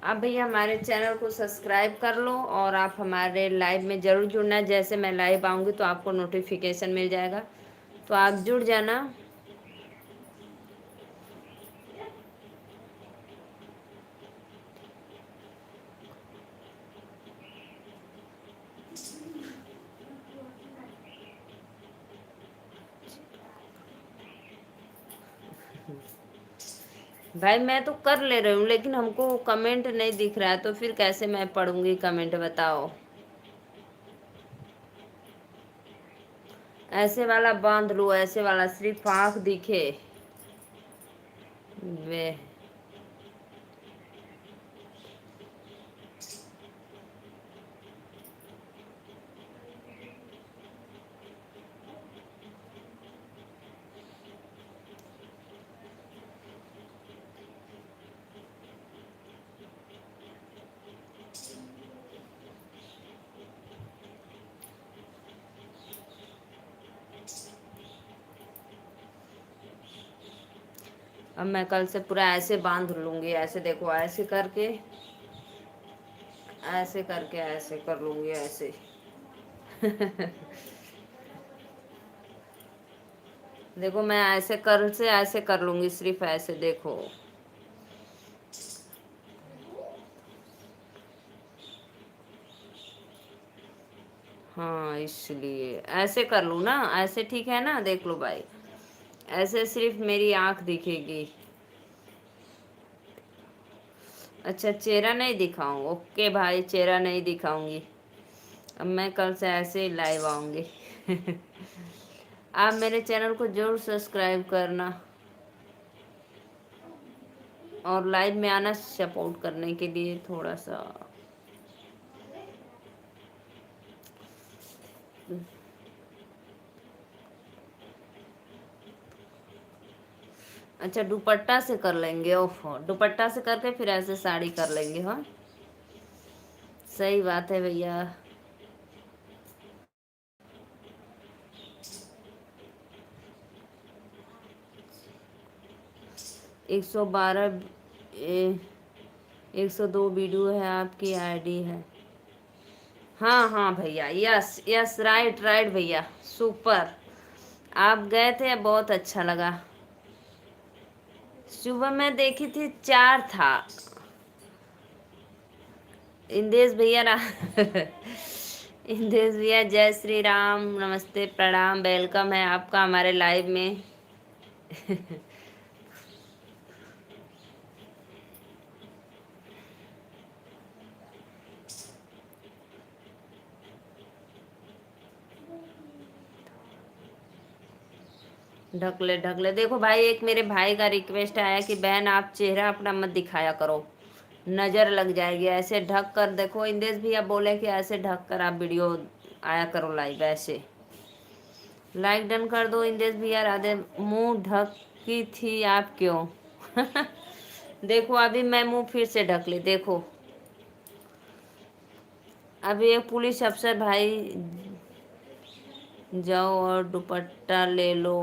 आप भैया हमारे चैनल को सब्सक्राइब कर लो और आप हमारे लाइव में ज़रूर जुड़ना। जैसे मैं लाइव आऊँगी तो आपको नोटिफिकेशन मिल जाएगा, तो आप जुड़ जाना। भाई मैं तो कर ले रही हूँ लेकिन हमको कमेंट नहीं दिख रहा है, तो फिर कैसे मैं पढ़ूंगी कमेंट बताओ। ऐसे वाला बांध लो, ऐसे वाला सिर्फ आँख दिखे। वे अब मैं कल से पूरा ऐसे बांध लूंगी, ऐसे देखो, ऐसे करके ऐसे कर लूंगी ऐसे। देखो मैं ऐसे कर से ऐसे कर लूंगी, सिर्फ ऐसे देखो। हाँ इसलिए ऐसे कर लूँ ना, ऐसे ठीक है ना, देख लो भाई। ऐसे सिर्फ मेरी आंख दिखेगी। अच्छा चेहरा नहीं दिखाऊं, ओके भाई, चेहरा नहीं दिखाऊंगी। अब मैं कल से ऐसे ही लाइव आऊंगी। आप मेरे चैनल को जरूर सब्सक्राइब करना और लाइव में आना सपोर्ट करने के लिए थोड़ा सा। अच्छा दुपट्टा से कर लेंगे, ओफो, दुपट्टा से करके फिर ऐसे साड़ी कर लेंगे। हाँ सही बात है भैया। 112, 102 वीडियो है, आपकी आईडी है। हाँ हाँ भैया, यस यस, राइट राइट भैया, सुपर। आप गए थे, बहुत अच्छा लगा। सुबह मैं देखी थी 4 था। इंदेश भैया इंदेश भैया जय श्री राम, नमस्ते, प्रणाम, वेलकम है आपका हमारे लाइव में। ढकले ढकले, देखो भाई, एक मेरे भाई का रिक्वेस्ट आया कि बहन आप चेहरा अपना मत दिखाया करो, नजर लग जाएगी, ऐसे ढक कर देखो। इंदेश भैया बोले कि ऐसे ढक कर आप वीडियो आया करो लाइव ऐसे। लाइक डन कर दो इंदेश भैया। राधे, मुंह ढक की थी आप क्यों? देखो अभी मैं मुंह फिर से ढक ली, देखो। अभी एक पुलिस अफसर भाई, जाओ और दुपट्टा ले लो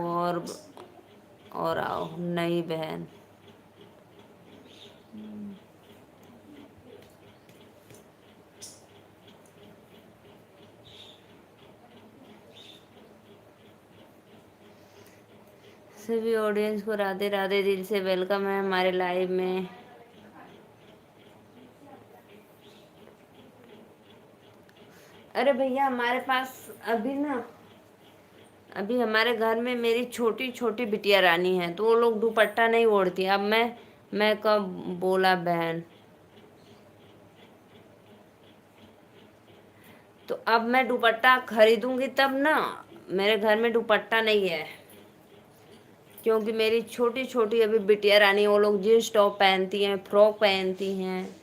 और आओ। नहीं बहन, सभी ऑडियंस को राधे राधे, दिल से वेलकम है हमारे लाइव में। अरे भैया हमारे पास अभी ना, अभी हमारे घर में मेरी छोटी छोटी बिटिया रानी है, तो वो लोग दुपट्टा नहीं ओढ़ती। अब मैं कब बोला बहन, तो अब मैं दुपट्टा खरीदूंगी तब ना। मेरे घर में दुपट्टा नहीं है, क्योंकि मेरी छोटी छोटी अभी बिटिया रानी, वो लोग जींस टॉप पहनती हैं, फ्रॉक पहनती हैं।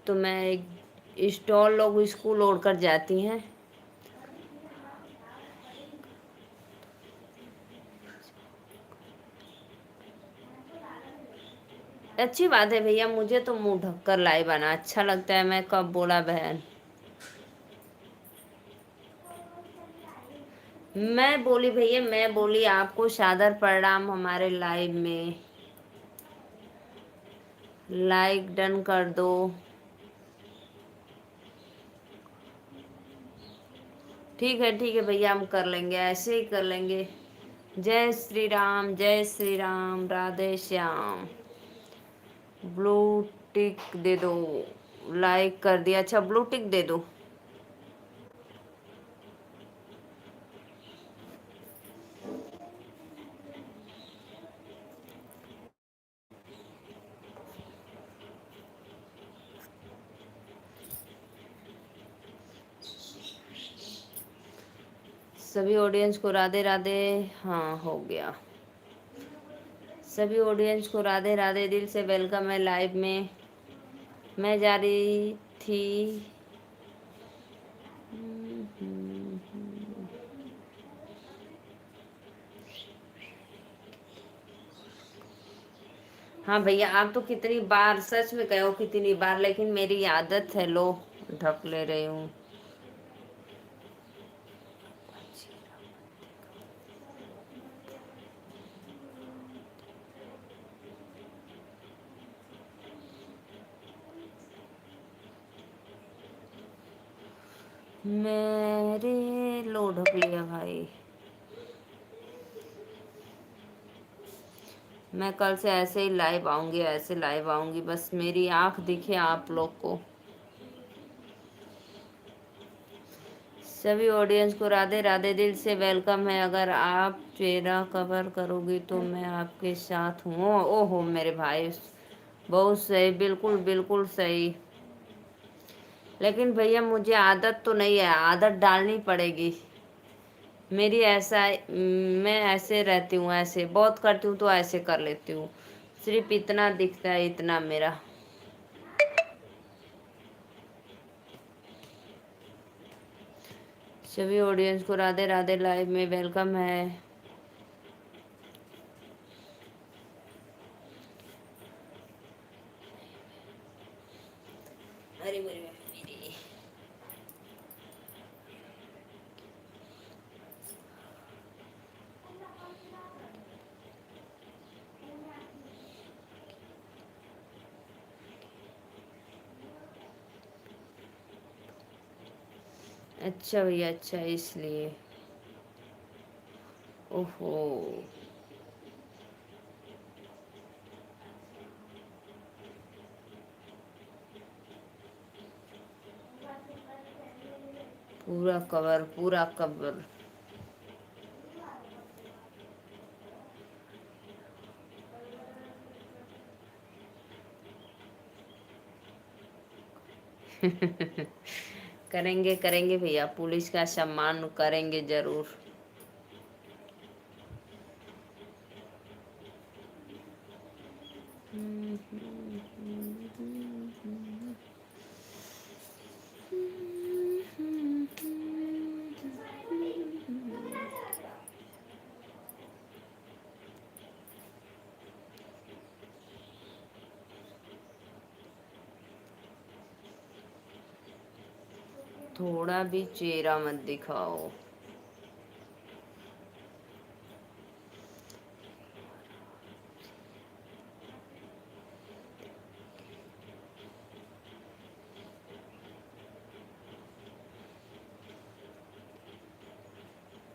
तो मैं स्टॉल लोग स्कूल ओढ़ कर जाती हैं। अच्छी बात है भैया, मुझे तो मुंह ढककर लाइव आना अच्छा लगता है। मैं कब बोला बहन? मैं बोली भैया, मैं बोली आपको सादर प्रणाम हमारे लाइव में। लाइक डन कर दो। ठीक है भैया, हम कर लेंगे, ऐसे ही कर लेंगे। जय श्री राम, जय श्री राम, राधे श्याम। ब्लू टिक दे दो। लाइक कर दिया, अच्छा ब्लू टिक दे दो। सभी ऑडियंस को राधे राधे। हाँ हो गया। सभी ऑडियंस को राधे राधे, दिल से वेलकम है लाइव में। मैं जा रही थी। हाँ भैया, आप तो कितनी बार, सच में कहो कितनी बार, लेकिन मेरी आदत है, लो ढक ले रही हूँ। मेरे लो ढक लिया भाई। मैं कल से ऐसे ही लाइव आऊंगी, ऐसे लाइव आऊंगी, बस मेरी आंख दिखे आप लोग को। सभी ऑडियंस को राधे राधे, दिल से वेलकम है। अगर आप चेहरा कवर करोगी तो मैं आपके साथ हूँ। ओहो मेरे भाई, बहुत सही, बिल्कुल बिल्कुल सही। लेकिन भैया मुझे आदत तो नहीं है, आदत डालनी पड़ेगी मेरी। ऐसा मैं ऐसे रहती हूँ, ऐसे बहुत करती हूँ तो ऐसे कर लेती हूँ। सिर्फ इतना दिखता है, इतना मेरा। सभी ऑडियंस को राधे राधे, लाइव में वेलकम है। अरे मेरे मेरे अच्छा भैया, अच्छा इसलिए। ओहो। पूरा कवर, पूरा कवर। करेंगे करेंगे भैया, पुलिस का सम्मान करेंगे जरूर। थोड़ा भी चेहरा मत दिखाओ।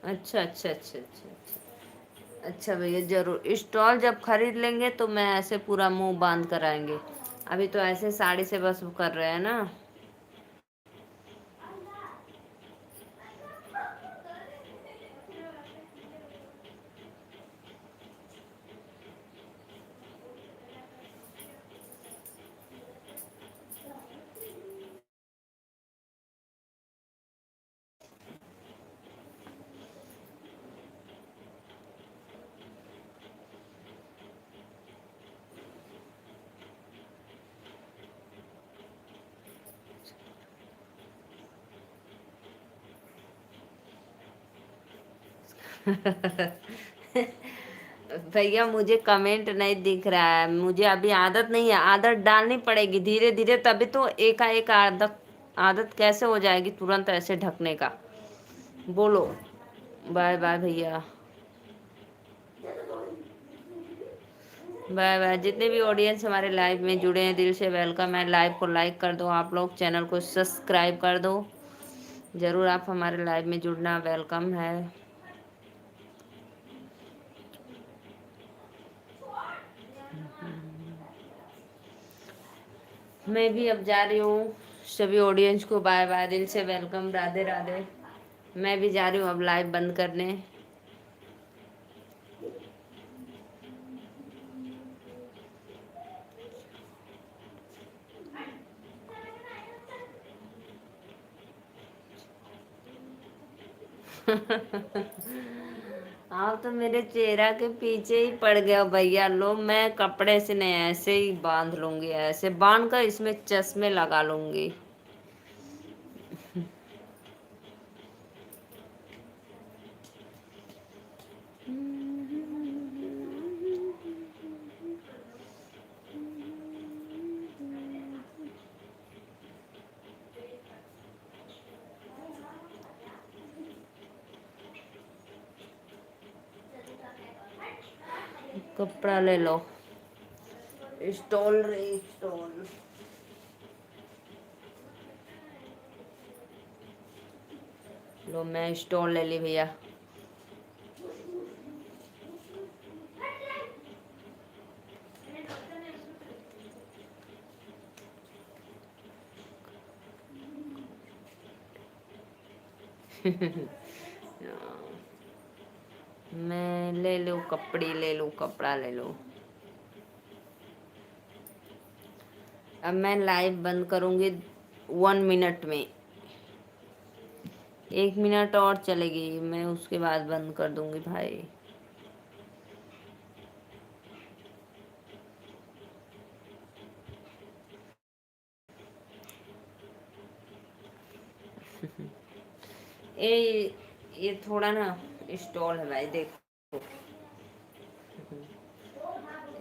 अच्छा अच्छा अच्छा अच्छा अच्छा। अच्छा भैया जरूर, स्टॉल जब खरीद लेंगे तो मैं ऐसे पूरा मुंह बांध कर आएंगे। अभी तो ऐसे साड़ी से बस कर रहे हैं ना। भैया मुझे कमेंट नहीं दिख रहा है, मुझे अभी आदत नहीं है, आदत डालनी पड़ेगी धीरे धीरे, तभी तो एकाएक आदत आदत कैसे हो जाएगी तुरंत ऐसे ढकने का। बोलो। बाय बाय भैया, बाय बाय। जितने भी ऑडियंस हमारे लाइव में जुड़े हैं, दिल से वेलकम है। लाइव को लाइक कर दो आप लोग, चैनल को सब्सक्राइब कर दो। ज़रूर आप हमारे लाइव में जुड़ना, वेलकम है। मैं भी अब जा रही हूँ। सभी ऑडियंस को बाय बाय, दिल से वेलकम, राधे राधे। मैं भी जा रही हूँ अब लाइव बंद करने। आप तो मेरे चेहरा के पीछे ही पड़ गया भैया। लो, मैं कपड़े से नहीं, ऐसे ही बांध लूंगी, ऐसे बांध कर इसमें चश्मे लगा लूंगी। कपड़ा ले लो। स्टॉल रे स्टॉल। लो मैं स्टॉल ले ली भैया। मैं ले लूँ कपड़ी, ले लूँ कपड़ा, ले लूँ। अब मैं लाइव बंद करूँगी 1 मिनट में। 1 मिनट और चलेगी, मैं उसके बाद बंद कर दूँगी भाई। ये थोड़ा ना स्टॉल है भाई, देखो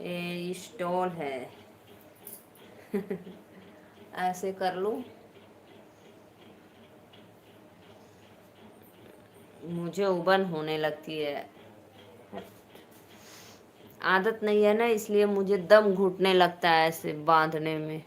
ये स्टॉल है। ऐसे कर लूँ, मुझे उबन होने लगती है। आदत नहीं है ना, इसलिए मुझे दम घुटने लगता है ऐसे बांधने में।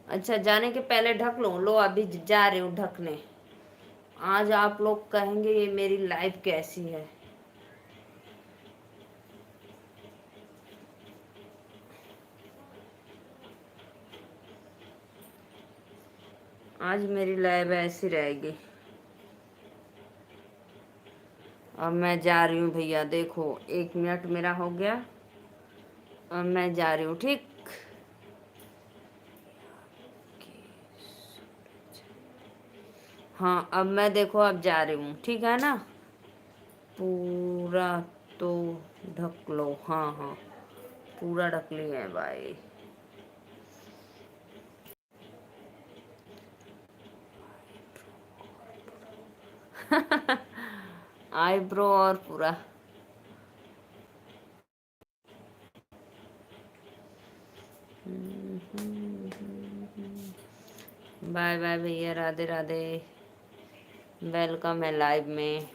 अच्छा, जाने के पहले ढक लो। लो अभी जा रही हूँ ढकने। आज आप लोग कहेंगे ये मेरी लाइफ कैसी है। आज मेरी लाइफ ऐसी रहेगी। अब मैं जा रही हूँ भैया, देखो 1 मिनट मेरा हो गया। अब मैं जा रही हूँ, ठीक। हाँ अब मैं देखो अब जा रही हूँ, ठीक है ना। पूरा तो ढक लो। हाँ हाँ, पूरा ढक ली है भाई। आईब्रो और पूरा। बाय बाय भैया, राधे राधे। वेलकम है लाइव में।